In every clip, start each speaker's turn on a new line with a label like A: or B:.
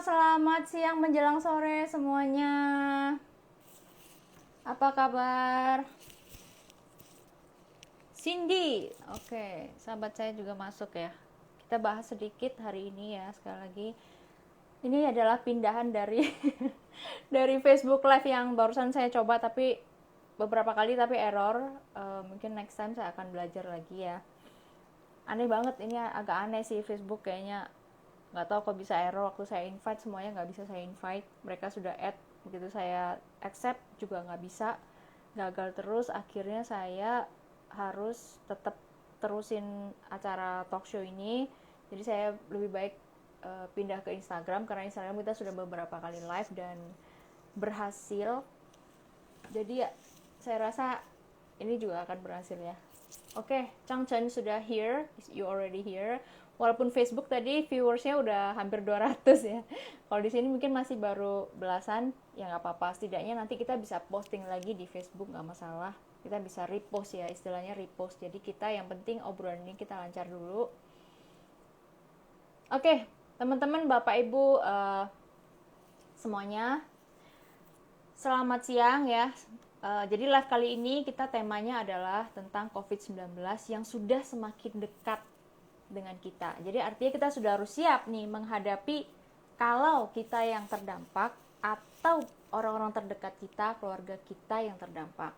A: selamat siang menjelang sore semuanya. Apa kabar? Cindy, oke, sahabat saya juga masuk ya. Kita bahas sedikit hari ini ya, sekali lagi. Ini adalah pindahan dari dari Facebook Live yang barusan saya coba tapi beberapa kali tapi error. Mungkin next time saya akan belajar lagi ya. Aneh banget, ini agak aneh sih Facebook kayaknya. Nggak tahu kok bisa error waktu saya invite, semuanya nggak bisa saya invite. Mereka sudah add, begitu saya accept juga nggak bisa, gagal terus. Akhirnya saya harus tetap terusin acara talk show ini. Jadi saya lebih baik pindah ke Instagram, karena Instagram kita sudah beberapa kali live dan berhasil. Jadi ya saya rasa ini juga akan berhasil ya. Oke, Chang Chen sudah here, you already here. Walaupun Facebook tadi viewersnya udah hampir 200 ya. Kalau di sini mungkin masih baru belasan, ya nggak apa-apa. Setidaknya nanti kita bisa posting lagi di Facebook, nggak masalah. Kita bisa repost ya, istilahnya repost. Jadi kita yang penting obrolan ini kita lancar dulu. Oke, teman-teman, Bapak Ibu semuanya, selamat siang ya. Jadi live kali ini kita temanya adalah tentang COVID-19 yang sudah semakin dekat dengan kita. Jadi artinya kita sudah harus siap nih menghadapi kalau kita yang terdampak atau orang-orang terdekat kita, keluarga kita yang terdampak.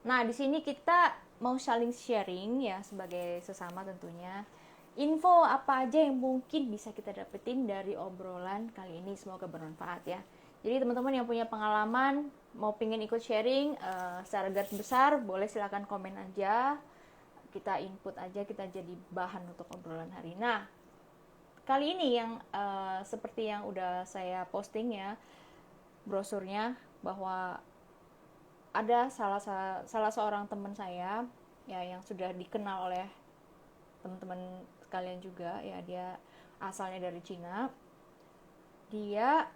A: Nah, di sini kita mau saling sharing ya sebagai sesama tentunya. Info apa aja yang mungkin bisa kita dapetin dari obrolan kali ini, semoga bermanfaat ya. Jadi teman-teman yang punya pengalaman mau pingin ikut sharing secara garis besar, boleh silakan komen aja, kita input aja, kita jadi bahan untuk obrolan hari. Nah, kali ini yang seperti yang udah saya posting ya, brosurnya, bahwa ada salah seorang teman saya ya yang sudah dikenal oleh teman-teman sekalian juga ya, dia asalnya dari Cina. Dia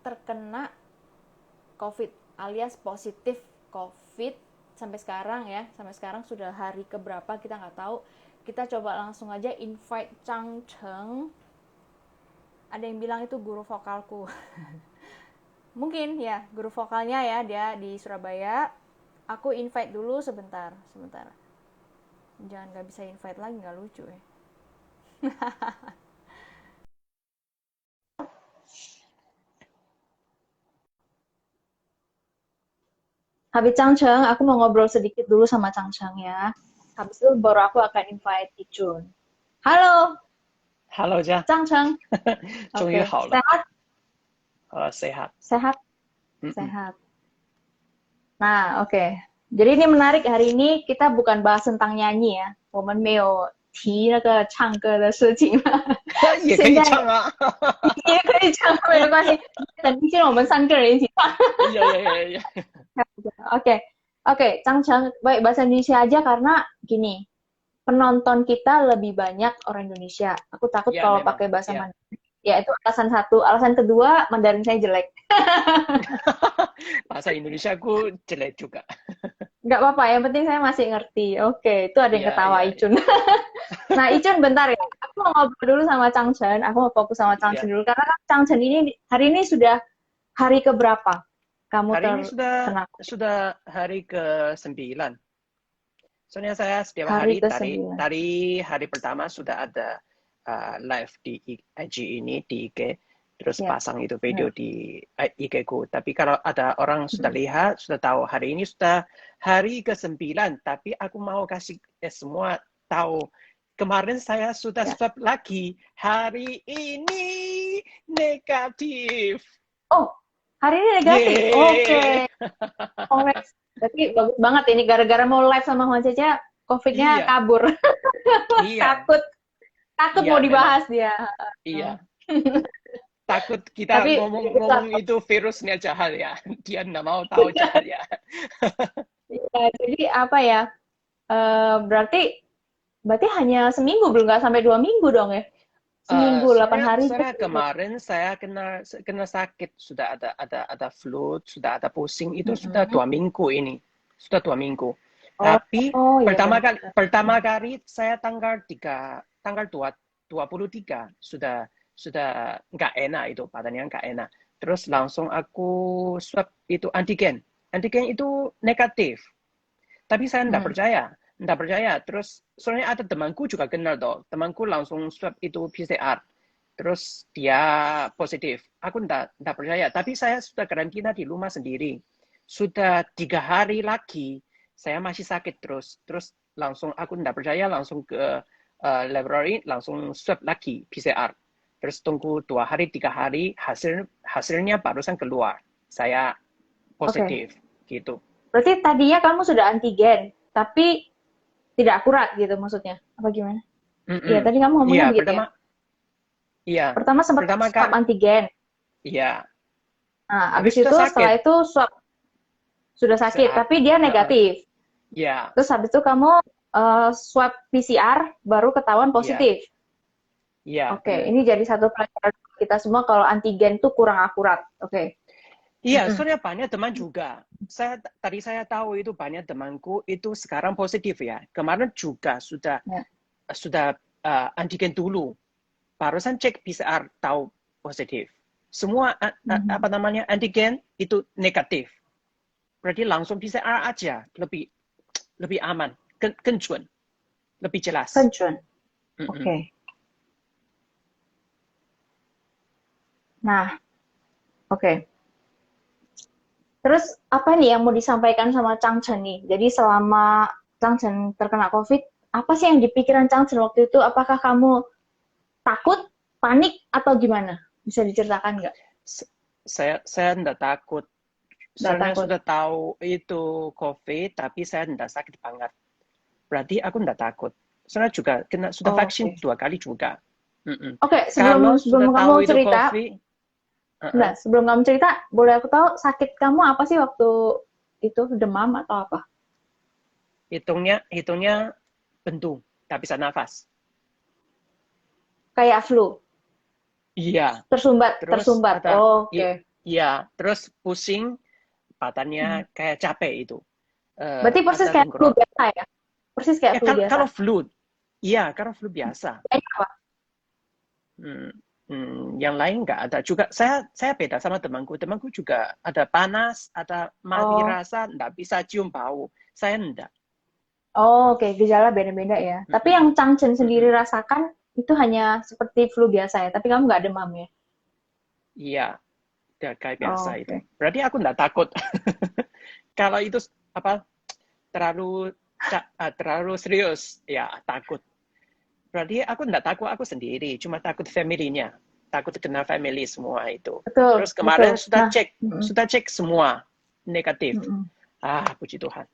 A: terkena COVID alias positif COVID sampai sekarang ya, sampai sekarang sudah hari keberapa kita nggak tahu. Kita coba langsung aja invite Chang Cheng. Ada yang bilang itu guru vokalku. Mungkin ya guru vokalnya ya, dia di Surabaya. Aku invite dulu sebentar. Jangan nggak bisa invite lagi, nggak lucu ya. Habis Chang Cheng, aku mau ngobrol sedikit dulu sama Chang Cheng ya. Habis itu baru aku akan invite Ichun. Halo,
B: Hello 家，Chang
A: Cheng.
B: 终于
A: Oke,
B: 好了，sehat? sehat，Sehat? 嗯嗯，Sehat.
A: Nah, oke. Jadi ini menarik, hari ini kita bukan bahas tentang nyanyi ya. 我们没有提那个唱歌的事情。
B: 也可以
A: 现在
B: 唱啊，
A: 也可以唱，没有关系。等一些我们3个人一起唱。
B: 呀，Oke,
A: oke, Chang baik bahasa Indonesia aja karena gini, penonton kita lebih banyak orang Indonesia. Aku takut
B: ya
A: kalau
B: memang,
A: pakai bahasa
B: ya,
A: Mandarin. Ya itu alasan satu. Alasan kedua, Mandarin saya jelek.
B: bahasa Indonesiaku jelek juga,
A: Nggak apa-apa, yang penting saya masih ngerti. Oke, itu ada yang
B: ya
A: ketawa
B: ya
A: Icun. Nah, Icun bentar ya. Aku mau ngobrol dulu sama Chang Chen. Aku mau fokus sama Chang Chen
B: ya.
A: dulu. Karena kan Chang Chen ini hari ini sudah hari keberapa kamu
B: Hari ini
A: terkena
B: sudah hari ke-9. Soalnya saya setiap
A: hari
B: hari
A: ke-9?
B: dari hari pertama sudah ada live di IG ini di IG, terus
A: Ya.
B: pasang itu video di IG ku. Tapi kalau ada orang sudah lihat, sudah tahu hari ini sudah hari ke-9, tapi aku mau kasih semua tahu. Kemarin saya sudah
A: Ya.
B: swab lagi, hari ini negatif.
A: Oh, hari ini negatif. Oke.
B: Yeay.
A: Congrats. Berarti bagus banget ini gara-gara mau live sama Juan Ceca, COVID-nya
B: Iya,
A: kabur.
B: iya,
A: Takut, takut
B: iya
A: mau
B: memang.
A: dibahas dia.
B: Iya. Takut kita
A: Tapi
B: ngomong itu virusnya jahat ya. Dia nggak mau tahu jahat ya.
A: ya, jadi apa ya? Berarti berarti hanya seminggu, belum nggak sampai 2 minggu dong ya? Seminggu, 8
B: Soalnya,
A: hari itu.
B: soalnya kemarin saya kena sakit, sudah ada flu, sudah ada pusing, itu sudah
A: Mm-mm.
B: 2 minggu ini. Sudah 2 minggu.
A: Oh,
B: Tapi
A: oh ya
B: pertama
A: benar.
B: kali saya tanggal 23 sudah sudah nggak enak itu, badannya nggak enak. Terus langsung aku swab itu antigen. Antigen itu negatif. Tapi saya nggak
A: Hmm.
B: percaya. Nggak percaya. Terus soalnya ada temanku juga kenal toh. Temanku langsung swab itu PCR. Terus dia positif. Aku nggak percaya. Tapi saya sudah karantina di rumah sendiri. Sudah 3 hari lagi, saya masih sakit terus. Terus langsung aku nggak percaya, langsung ke laboratory, langsung swab lagi PCR. Terus tunggu 2 hari, 3 hari, hasilnya barusan keluar. Saya
A: Oke.
B: positif, gitu.
A: Berarti tadinya kamu sudah antigen, tapi tidak akurat gitu maksudnya. Apa gimana? Iya,
B: Mm-mm.
A: tadi kamu
B: Iya,
A: ngomongnya begitu ya.
B: pertama, iya,
A: Pertama sempat
B: pertama
A: swab
B: kan,
A: antigen.
B: iya.
A: Nah,
B: Tapi
A: habis
B: sudah
A: itu
B: sakit,
A: setelah itu swab sudah sakit,
B: sehat.
A: tapi dia negatif.
B: Iya,
A: Terus habis itu kamu swab PCR baru ketahuan
B: iya,
A: positif.
B: iya,
A: Oke,
B: benar.
A: ini jadi satu pelajaran kita semua kalau antigen itu kurang akurat. Oke.
B: Iya,
A: Mm-mm.
B: soalnya banyak teman juga. Tadi saya tahu itu banyak temanku itu sekarang positif ya. Kemarin juga
A: Ya.
B: sudah antigen dulu. Barusan cek PCR tahu positif. Semua apa
A: Mhm.
B: namanya antigen itu negatif. Berarti langsung PCR aja lebih lebih aman, kencun, lebih jelas.
A: Kencuan.
B: Mm-mm.
A: Oke. Nah, oke. Terus apa nih yang mau disampaikan sama Chang Chen nih? Jadi selama Chang Chen terkena COVID, apa sih yang di pikiran Chang Chen waktu itu? Apakah kamu takut, panik, atau gimana? Bisa diceritakan nggak?
B: Saya tidak takut.
A: Nggak
B: Soalnya
A: takut.
B: sudah tahu itu COVID, tapi saya tidak sakit banget. Berarti aku tidak takut. Soalnya juga sudah
A: Oh,
B: vaksin
A: oke.
B: 2 kali juga. Mm-mm.
A: Oke, sebelum
B: Kalau
A: sebelum
B: sudah
A: kamu
B: tahu itu
A: cerita,
B: COVID,
A: enggak, sebelum kamu cerita, boleh aku tahu sakit kamu apa sih waktu itu demam atau apa?
B: hitungnya bentung, tak bisa nafas.
A: Kayak flu,
B: Iya,
A: tersumbat,
B: terus
A: tersumbat.
B: ada,
A: Oh, oke.
B: iya, terus pusing,
A: Hmm.
B: badannya kayak capek itu.
A: Berarti persis
B: Ada
A: kayak flu
B: tenggorok.
A: biasa ya? Persis kayak
B: Ya
A: flu biasa.
B: kalau flu, iya, kalau flu biasa.
A: Kayaknya apa?
B: Hmm, yang lain nggak ada juga. Saya beda sama temanku. Temanku juga ada panas, ada mati
A: Oh,
B: rasa, nggak bisa cium bau. Saya enggak.
A: oh, oke, gejala beda-beda ya. Tapi
B: Mm-mm,
A: yang Changchen sendiri
B: mm-mm.
A: rasakan itu hanya seperti flu biasa ya. Tapi kamu nggak demam ya?
B: Iya, kayak biasa
A: Oh,
B: itu.
A: oke.
B: Berarti aku nggak takut. Kalau itu apa terlalu terlalu serius, ya takut. Berarti aku nggak takut aku sendiri, cuma takut family-nya, takut kena family semua itu.
A: Betul,
B: Terus
A: betul.
B: kemarin
A: Nah, mm-mm,
B: sudah cek semua negatif.
A: mm-mm,
B: Puji Tuhan.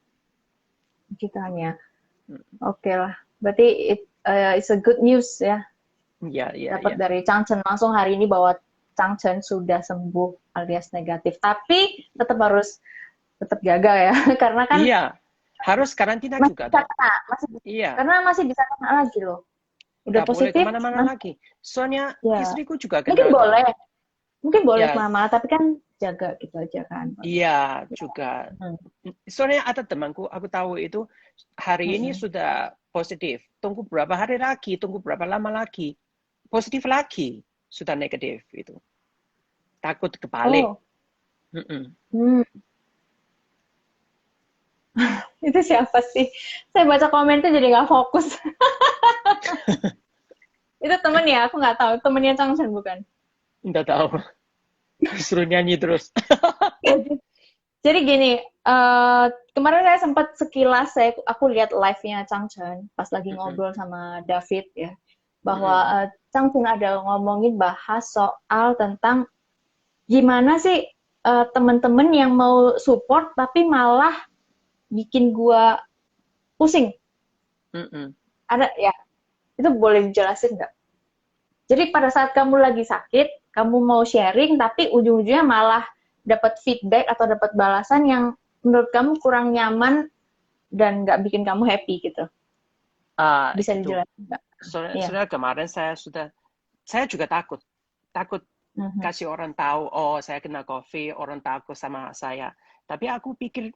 A: gitu hanya. Oke lah. Berarti it's a good news ya.
B: Iya, iya,
A: Dapat
B: iya.
A: dari Changchen langsung hari ini bahwa Changchen sudah sembuh alias negatif. Tapi tetap jaga ya, karena kan
B: Iya, harus karantina
A: masih
B: juga
A: bisa
B: toh.
A: kena,
B: Iya,
A: karena masih bisa kena lagi loh. Udah
B: nggak boleh
A: positif,
B: kemana-mana
A: masih
B: lagi. Soalnya
A: ya
B: istriku juga
A: mungkin
B: kenal toh.
A: boleh, mungkin boleh
B: Ya,
A: kemana-mana, tapi kan jaga gitu aja kan.
B: iya juga.
A: Hmm.
B: Soalnya ada temanku, aku tahu itu hari ini
A: Mm-mm.
B: sudah positif. Tunggu berapa hari lagi, tunggu berapa lama lagi, positif lagi, sudah negatif itu. Takut kebalik.
A: Oh,
B: Mm-mm.
A: hmm. Itu siapa sih? Saya baca komennya jadi nggak fokus. Itu temen ya, aku nggak tahu. Temennya Changchen bukan?
B: Nggak tahu, suruh nyanyi terus.
A: Jadi gini, kemarin saya sempat sekilas aku lihat live-nya Changchen pas lagi
B: Mm-mm.
A: ngobrol sama David ya, bahwa
B: Mm-mm.
A: Changchen ada ngomongin bahas soal tentang gimana sih temen-temen yang mau support tapi malah bikin gua pusing.
B: Mm-mm.
A: Ada ya, itu boleh dijelasin nggak? Jadi pada saat kamu lagi sakit, kamu mau sharing, tapi ujung-ujungnya malah dapat feedback atau dapat balasan yang menurut kamu kurang nyaman dan nggak bikin kamu happy gitu. Bisa
B: Gitu.
A: dijelasin nggak? Iya.
B: Soalnya kemarin saya juga takut. Takut
A: Mhm.
B: kasih orang tahu, oh saya kena COVID, orang takut sama saya. Tapi aku pikir,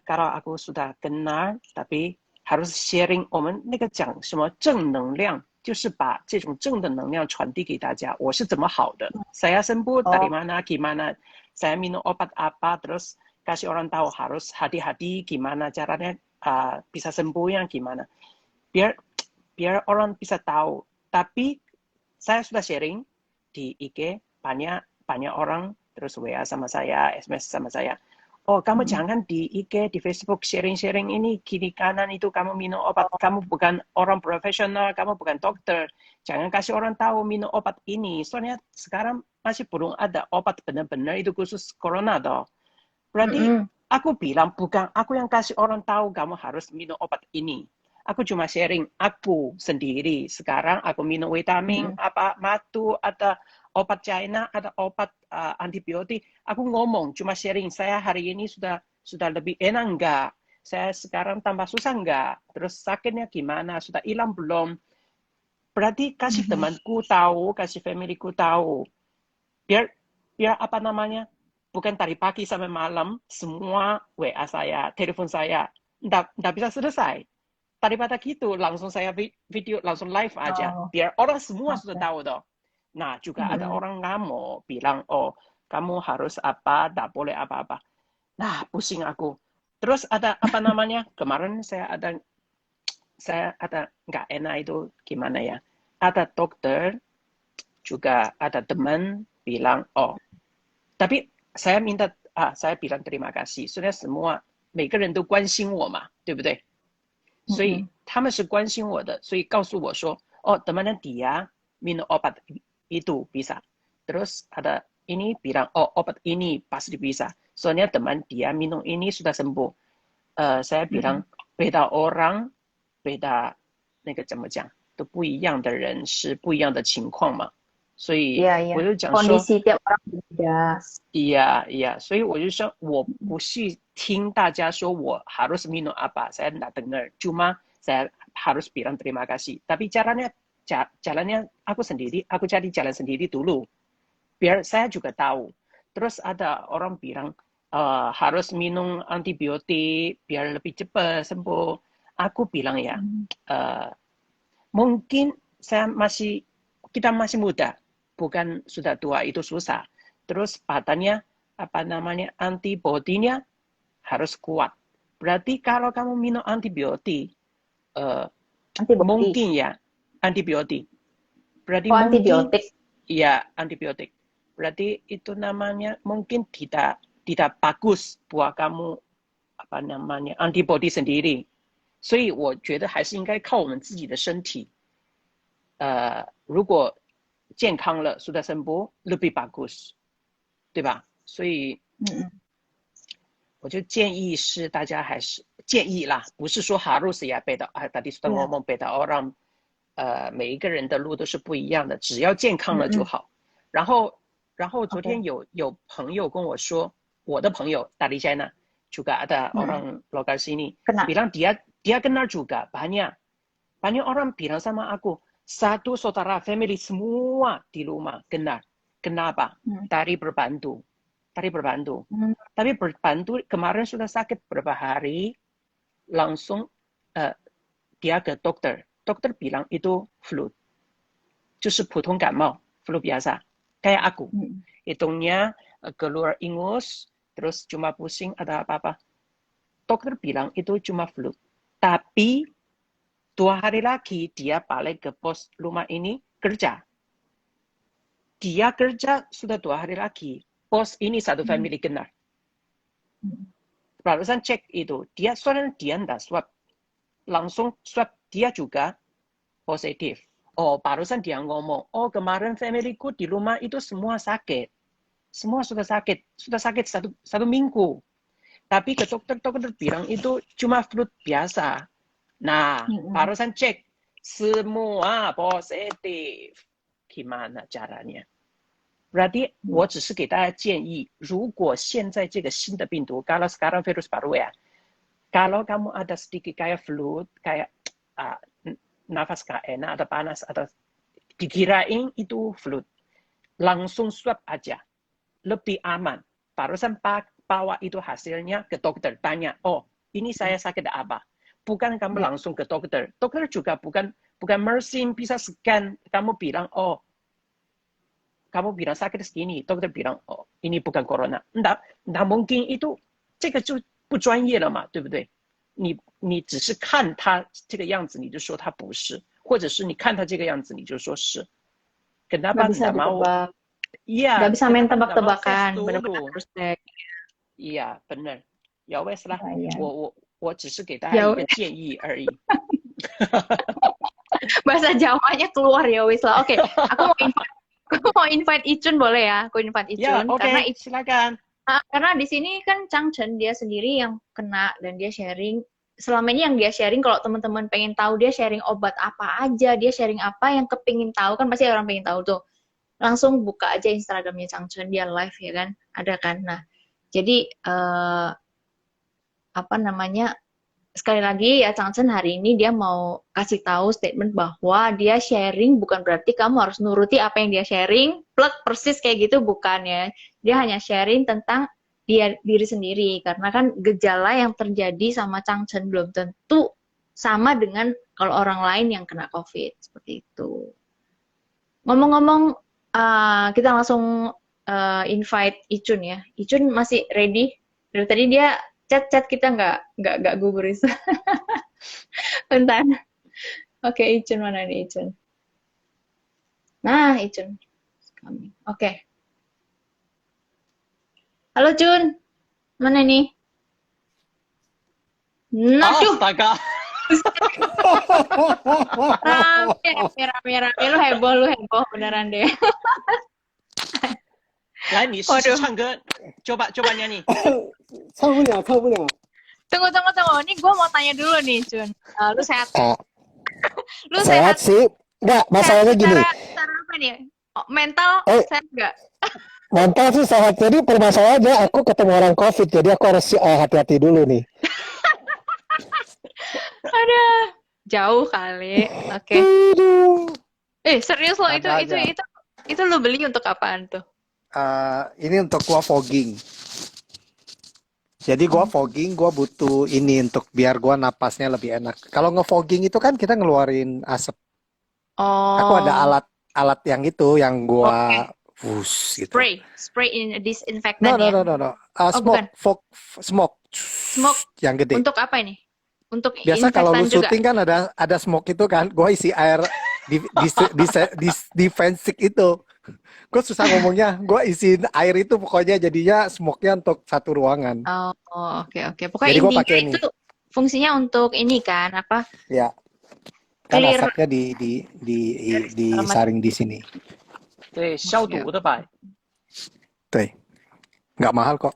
B: kalau aku sudah kena, tapi harus sharing 我们那个讲什么正能量就是把这种正的能量传递给大家。我是怎么好的？Saya sembuh dari mana, gimana? Saya minum obat apa, terus kasih orang tahu harus hati-hati gimana caranya bisa sembuh yang gimana. Biar orang bisa tahu. Tapi saya sudah sharing di IG, banyak orang terus WA sama saya, SMS sama saya. Oh, kamu jangan di IG, di Facebook sharing-sharing ini kiri kanan itu kamu minum obat. Kamu bukan orang profesional, kamu bukan dokter. Jangan kasih orang tahu minum obat ini. Soalnya sekarang masih belum ada obat benar-benar itu khusus corona toh. Berarti aku bilang bukan aku yang kasih orang tahu kamu harus minum obat ini. Aku cuma sharing aku sendiri. Sekarang aku minum vitamin, apa matu, ada obat China, ada obat antibiotik. Aku ngomong, cuma sharing. Saya hari ini sudah lebih enak enggak? Saya sekarang tambah susah enggak? Terus sakitnya gimana? Sudah hilang belum? Berarti kasih temanku tahu, kasih familyku tahu. Biar apa namanya? Bukan dari pagi sampai malam, semua WA saya, telepon saya, enggak bisa selesai. Daripada gitu, langsung saya video, langsung live aja. Biar orang semua sudah tahu toh. Nah, juga ada orang ngamuk, bilang, oh, kamu harus apa, tak boleh apa-apa. Nah, pusing aku. Terus ada apa namanya, kemarin saya ada nggak enak itu gimana ya. Ada dokter, juga ada teman bilang, oh, tapi saya bilang terima kasih. Sudah semua，每个人都关心我嘛，对不对？所以他们是关心我的，所以告诉我说，oh teman dia minum obat itu bisa. Terus ada ini bilang, oh obat ini pasti bisa. Soalnya teman dia minum ini sudah sembuh. saya bilang beda orang，beda那个怎么讲，都不一样的人是不一样的情况嘛。所以我就讲说
A: kondisi tiap orang berbeda.
B: iya，所以我就说我不是听大家说我harus minum apa, saya tidak dengar. Cuma saya harus bilang terima kasih. Tapi jalannya aku sendiri, aku cari jalan sendiri dulu. Biar saya juga tahu. Terus ada orang bilang harus minum antibiotik biar lebih cepat sembuh. Aku bilang ya, mungkin kita masih muda, bukan sudah tua itu susah. Terus badannya antibodinya harus kuat. Berarti kalau kamu minum antibiotik, mungkin ya antibiotik. Berarti mungkin
A: antibiotik.
B: Ya antibiotik. Berarti itu namanya mungkin tidak bagus buat kamu antibody sendiri. 所以我觉得还是应该靠我们自己的身体。如果健康了 sudah sembuh lebih bagus， 对吧？所以我就建议是大家还是建议啦，不是说 harus ya beda tadi sudah ngomong beda orang， 每一个人的路都是不一样的，只要健康了就好。然后昨天有朋友跟我说，我的朋友dari China juga ada orang lokal sini bilang dia kenal juga banyak orang bilang sama aku, satu saudara family semua di rumah kenal. Kenapa? Dari berbantu. Tapi berbantu kemarin sudah sakit beberapa hari, langsung dia ke dokter. Dokter bilang itu flu. 就是普通感冒 flu biasa. Kayak aku. Hidungnya keluar ingus, terus cuma pusing, ada apa-apa. Dokter bilang itu cuma flu. Tapi 2 hari lagi dia balik ke pos rumah ini kerja. Dia kerja sudah 2 hari lagi. Pos ini satu family kenal. Barusan cek itu. Soalnya dia tidak swab. Langsung swab dia juga positif. Oh, barusan dia ngomong, oh kemarin familyku di rumah itu semua sakit. Semua sudah sakit. Sudah sakit satu minggu. Tapi ke dokter bilang itu cuma flu biasa. Nah, barusan cek semua positif. Gimana caranya? Berarti 我只是给大家建议，如果现在这个新的病毒，kalau sekarang virus baru ya, kalau kamu ada sedikit kayak flu, kayak nafas gak enak, ada panas, atau dikirain itu flu, langsung swab aja, lebih aman. Barusan bawa itu hasilnya ke dokter, tanya, oh ini saya sakit apa? bukan kamu
A: Ya.
B: langsung ke dokter. Dokter juga bukan mesin bisa scan. Kamu bilang, oh, kamu bilang sakit segini, dokter bilang，哦，ini bukan corona，那mungkin itu，这个就不专业了嘛，对不对？你只是看他这个样子，你就说他不是，或者是你看他这个样子，你就说是。
A: Nggak
B: Kenapa
A: bisa
B: tidak mau？
A: ditebak. Nggak
B: Iya，
A: bisa main
B: kenapa tidak mau tes
A: tebak-tebakan. Benar-benar
B: dulu？
A: harus cek.
B: Iya，benar。Ya wes lah，Ya,
A: ya.
B: 我只是给大家
A: Ya,
B: 一个建议而已。
A: bahasa Jawanya keluar ya wis lah. Oke, aku mau invite Icun boleh ya? Aku invite
B: Ya,
A: Icun
B: oke, silakan.
A: karena di sini kan Changchen dia sendiri yang kena dan dia sharing. Selama ini yang dia sharing, kalau teman-teman pengen tahu dia sharing obat apa aja, dia sharing apa yang kepingin tahu, kan pasti orang pengen tahu tuh. Langsung buka aja Instagramnya Changchen, dia live ya kan, ada kan. Nah, jadi apa namanya? Sekali lagi ya Changchen hari ini dia mau kasih tahu statement bahwa dia sharing bukan berarti kamu harus nuruti apa yang dia sharing, plek persis kayak gitu bukan ya. Dia hanya sharing tentang dia diri sendiri karena kan gejala yang terjadi sama Changchen belum tentu sama dengan kalau orang lain yang kena COVID seperti itu. Ngomong-ngomong, kita langsung invite Icun ya. Icun masih ready? Dari tadi dia chat kita nggak gubris. Bentar. Oke, Icun mana nih Icun? Nah, Icun. Oke. Halo Cun, mana nih? Nah,
B: Astaga.
A: Rame. Lu heboh beneran deh.
B: 来，你试试唱歌，coba nyanyi。
C: 唱不了。
A: Tunggu. Ini gue mau tanya dulu nih, Cun. Lu sehat? Lu
C: Sehat sih. Enggak, masalahnya gini.
A: Secara apa nih? Mental sehat nggak?
C: Mental sih sehat. Jadi permasalahannya aku ketemu orang COVID, jadi aku harus hati-hati dulu nih.
A: Ada jauh kali. Oke. Serius lo itu lu beli untuk apaan tuh?
C: Ini untuk gua fogging. Jadi gua fogging, gua butuh ini untuk biar gua napasnya lebih enak. Kalau nge-fogging itu kan kita ngeluarin asap.
A: Oh.
C: Aku ada alat yang itu yang gua gitu.
A: Spray in disinfectant ya?
C: No. Smoke. Yang gede.
A: Untuk apa ini? Untuk
C: biasa kalau lu
A: juga?
C: syuting kan ada smoke itu kan, gua isi air defensive itu. Gue susah ngomongnya, gue isiin air itu pokoknya jadinya smoke-nya untuk satu ruangan.
A: Oke. Pokoknya
C: jadi
A: intinya itu fungsinya untuk ini kan, apa?
C: Ya. Kan asapnya disaring di sini.
B: 对，消毒的吧。
C: Tuh. Nggak mahal kok.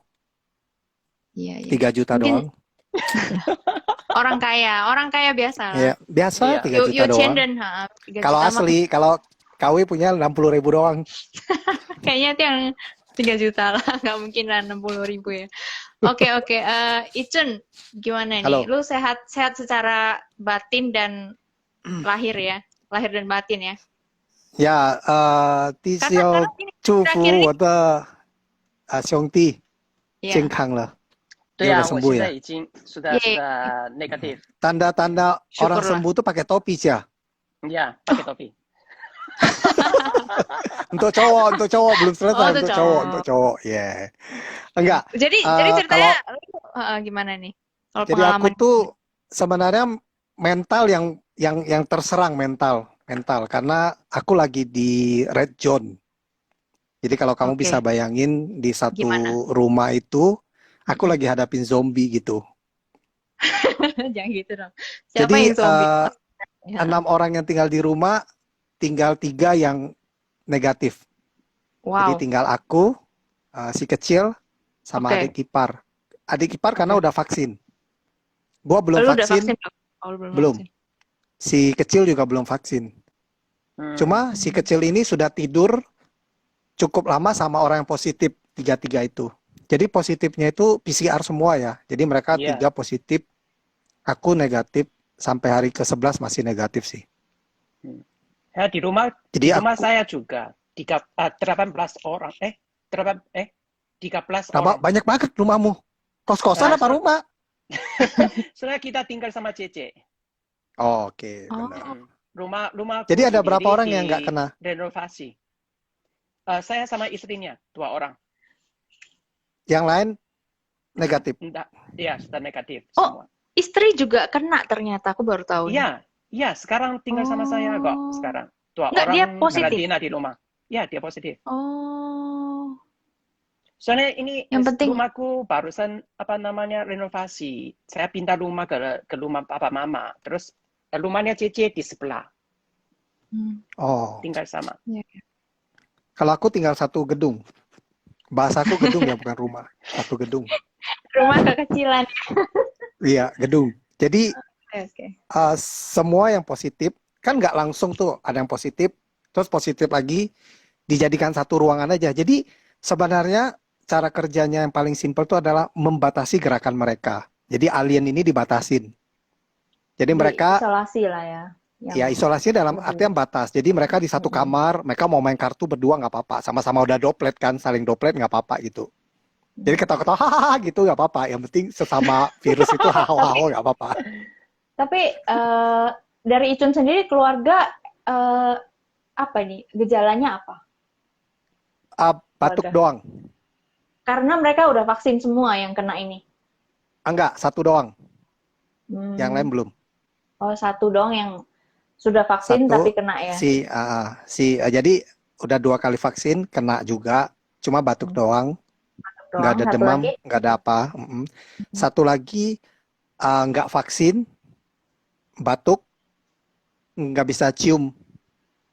A: Iya.
C: 3 juta doang.
A: Orang kaya biasa.
C: Iya, biasa 3 juta doang. Kalau asli, kalau KW punya 60.000 doang.
A: Kayaknya itu yang 3 juta lah, nggak mungkin lah 60.000 ya. Oke. Icun, gimana nih?
C: Halo.
A: Lu sehat secara batin dan lahir ya? Lahir dan batin ya?
C: Ya, Tisio Cufu atau Xiongdi, 健康了。
B: 对啊，
C: udah
B: 我
C: sembuh
B: 现
C: ya.
B: 在已经sudah negatif.
C: Tanda-tanda orang sembuh tuh pakai topi ya.
B: Ya, pakai topi.
C: Untuk cowok belum selesai. Untuk cowok, ya. Enggak.
A: Jadi ceritanya gimana nih? Kalau
C: jadi aku tuh sebenarnya mental yang terserang mental karena aku lagi di red zone. Jadi kalau kamu bisa bayangin di satu rumah itu aku lagi hadapin zombie gitu.
A: Jangan gitu dong. Siapa
C: jadi
A: yang zombie?
C: 6 orang yang tinggal di rumah, tinggal 3 yang negatif.
A: Wow.
C: Jadi tinggal aku, si kecil, sama adik ipar. Adik ipar karena udah vaksin. Gua belum vaksin. Belum. Si kecil juga belum vaksin. Cuma si kecil ini sudah tidur cukup lama sama orang yang positif 3 itu. Jadi positifnya itu PCR semua ya. Jadi mereka 3 positif, aku negatif, sampai hari ke-11 masih negatif sih.
B: Ya, di rumah saya juga 18 orang. 13 orang.
C: Banyak banget rumahmu. Kos-kosan apa rumah?
B: Soalnya kita tinggal sama Cece.
C: Oh, oke, benar.
B: Rumah
C: Jadi ada
B: sendiri
C: berapa orang yang nggak kena?
B: renovasi. Saya sama istrinya, 2 orang.
C: Yang lain negatif?
B: Iya, sudah negatif
A: Oh,
B: semua.
A: istri juga kena ternyata, aku baru tahu nih.
B: Iya, sekarang tinggal sama saya kok sekarang. 2
A: Nggak,
B: orang
A: dia positif?
B: karantina di rumah. Ya, dia positif.
A: Oh.
B: Soalnya ini
A: Yang penting
B: rumahku barusan renovasi. Saya pindah rumah ke rumah papa mama. Terus rumahnya Cece di sebelah.
C: Oh.
B: Tinggal sama.
C: Kalau aku tinggal satu gedung. Bahasaku gedung ya, bukan rumah. Satu gedung.
A: Rumah kekecilan.
C: Iya, gedung. Jadi
A: Oke.
C: semua yang positif kan nggak langsung tuh ada yang positif, terus positif lagi dijadikan satu ruangan aja. Jadi sebenarnya cara kerjanya yang paling simpel itu adalah membatasi gerakan mereka. Jadi alien ini dibatasin. Jadi mereka
A: isolasi lah ya.
C: Ya isolasi dalam artian batas. Jadi mereka di satu kamar, mereka mau main kartu berdua nggak apa-apa. Sama-sama udah doplet kan, saling doplet nggak apa-apa gitu. Jadi ketawa-ketawa hahaha gitu nggak apa-apa. Yang penting sesama virus itu hahaha nggak apa-apa.
A: Tapi dari Icun sendiri keluarga apa nih gejalanya apa?
C: Batuk
A: keluarga
C: doang.
A: Karena mereka udah vaksin semua yang kena ini.
C: Enggak, satu doang. Yang lain belum.
A: Oh, satu doang yang sudah vaksin tapi kena ya.
C: Jadi udah 2 kali vaksin kena juga, cuma batuk doang. Nggak ada demam, nggak ada apa. Satu lagi nggak vaksin, batuk, nggak bisa cium.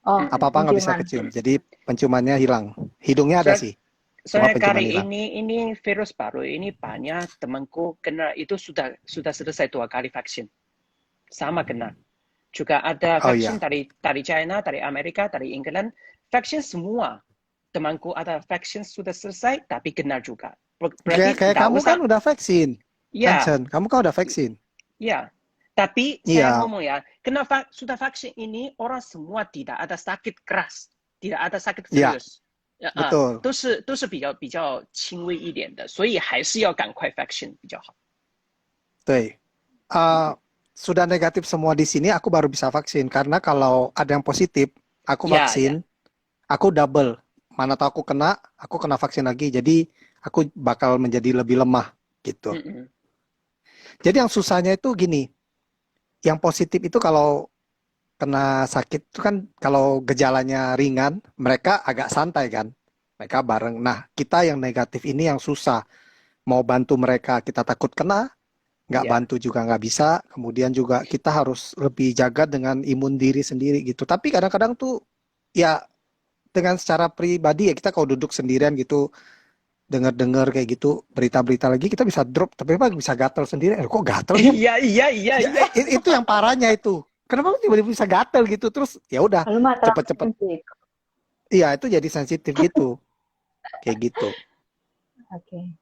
C: Apa-apa nggak bisa kecium. Jadi penciumannya hilang. Hidungnya ada sih.
B: Soalnya kali ini virus baru ini banyak temanku kena itu sudah selesai 2 kali vaksin. Sama kena. Juga ada vaksin dari China, dari Amerika, dari England. Vaksin semua. Temanku ada vaksin sudah selesai, tapi kena juga.
C: Kayak kamu kan udah vaksin.
B: Iya.
C: Kamu kan udah vaksin.
B: Iya. Tapi saya ngomong ya, sudah vaksin ini orang semua tidak ada sakit keras, tidak ada sakit serius.
C: betul。
B: 都是比较轻微一点的，所以还是要赶快 vaksin 比较好。
C: 对。Sudah negatif semua di sini, aku baru bisa vaksin. Karena kalau ada yang positif, aku vaksin, aku double. Mana tahu aku kena vaksin lagi. Jadi aku bakal menjadi lebih lemah gitu. Jadi yang susahnya itu gini, yang positif itu kalau kena sakit itu kan kalau gejalanya ringan, mereka agak santai kan, mereka bareng. Nah kita yang negatif ini yang susah, mau bantu mereka kita takut kena, nggak bantu juga nggak bisa. Kemudian juga kita harus lebih jaga dengan imun diri sendiri gitu. Tapi kadang-kadang tuh ya dengan secara pribadi ya kita kalau duduk sendirian gitu, dengar kayak gitu berita-berita lagi kita bisa drop, tapi apa bisa gatal sendiri. Kok gatal ya? Iya. Itu yang parahnya itu. Kenapa tiba-tiba bisa gatal gitu? Terus ya udah cepet-cepet. Iya itu jadi sensitif gitu, kayak gitu.
A: Oke.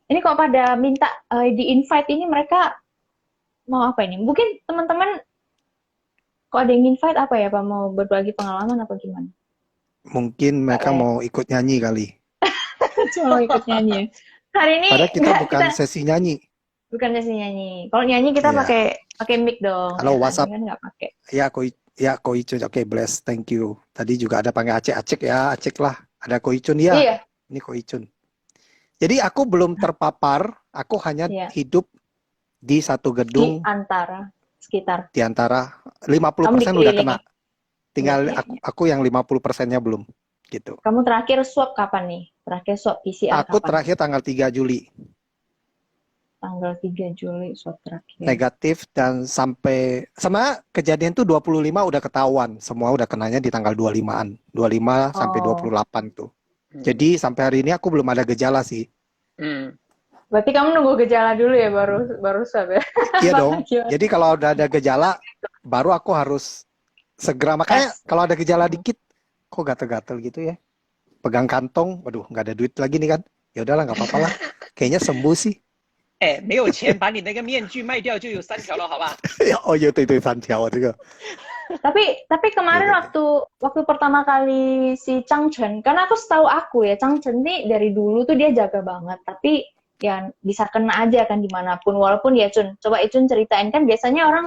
A: Ini kok pada minta di invite ini mereka mau apa ini? Mungkin teman-teman kok ada yang invite apa ya Pak? Mau berbagi pengalaman apa gimana?
C: Mungkin mereka mau ikut nyanyi kali.
A: Mau ikut nyanyi. Hari ini
C: padahal kita bukan sesi nyanyi.
A: Bukan sesi nyanyi. Kalau nyanyi kita pakai mic dong.
C: Halo WhatsApp.
A: Kan nggak pakai.
C: Ya Koicun. Oke, bless. Thank you. Tadi juga ada panggil Acek ya. Acek lah. Ada Koicun ya.
A: Iya.
C: Ini Koicun. Jadi aku belum terpapar. Aku hanya hidup di satu gedung.
A: Di antara
C: 50% udah kena. Tinggal aku yang 50%-nya belum. Gitu.
A: Kamu terakhir swab kapan nih? Terakhir swab PCR
C: aku
A: kapan?
C: Terakhir tanggal 3 Juli.
A: Tanggal 3 Juli swab terakhir.
C: Negatif dan sampai sama kejadian tuh 25 udah ketahuan. Semua udah kenanya di tanggal 25-an. 25 sampai 28 tuh. Jadi sampai hari ini aku belum ada gejala sih.
A: Berarti kamu nunggu gejala dulu ya baru swab ya?
C: Iya dong. Jadi kalau udah ada gejala baru aku harus segera. Makanya kalau ada gejala dikit kok gatel-gatel gitu ya. Pegang kantong, waduh nggak ada duit lagi nih kan. Ya udahlah nggak apa-apa lah. Kayaknya sembuh sih.
B: 没有钱把你那个面具卖掉就有3条了，好吧？
C: 哦，对3条这个。
A: Tapi kemarin waktu pertama kali si Chang Chen, karena setahu aku ya Chang Chen nih dari dulu tuh dia jaga banget, tapi ya bisa kena aja kan dimanapun. Walaupun ya Cun, coba Icun ceritain, kan biasanya orang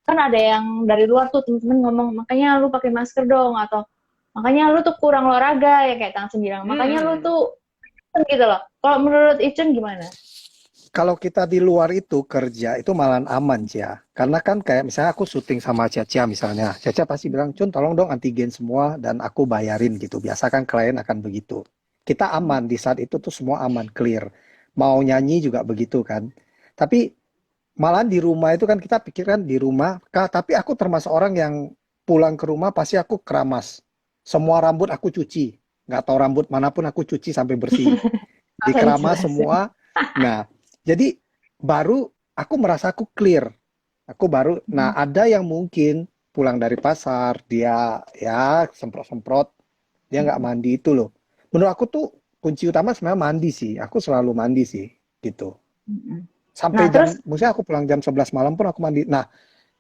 A: kan ada yang dari luar tuh temen-temen ngomong, makanya lu pakai masker dong, atau makanya lu tuh kurang olahraga ya kayak Tang bilang, makanya lu tuh gitu loh. Kalau menurut Icun gimana?
C: Kalau kita di luar itu kerja itu malah aman ya. Karena kan kayak misalnya aku syuting sama Caca misalnya. Caca pasti bilang, Cun tolong dong antigen semua dan aku bayarin gitu. Biasa kan klien akan begitu. Kita aman di saat itu tuh semua aman, clear. Mau nyanyi juga begitu kan. Tapi malah di rumah itu kan kita pikirkan di rumah. Tapi aku termasuk orang yang pulang ke rumah pasti aku keramas. Semua rambut aku cuci. Nggak tahu rambut manapun aku cuci sampai bersih. Dikeramas semua. Nah, jadi baru aku merasa aku clear. Aku baru, nah ada yang mungkin pulang dari pasar, dia ya semprot-semprot, dia nggak mandi itu loh. Menurut aku tuh kunci utama sebenarnya mandi sih. Aku selalu mandi sih, gitu. Sampai
A: Nah, terus
C: misalnya aku pulang jam 11 malam pun aku mandi. Nah,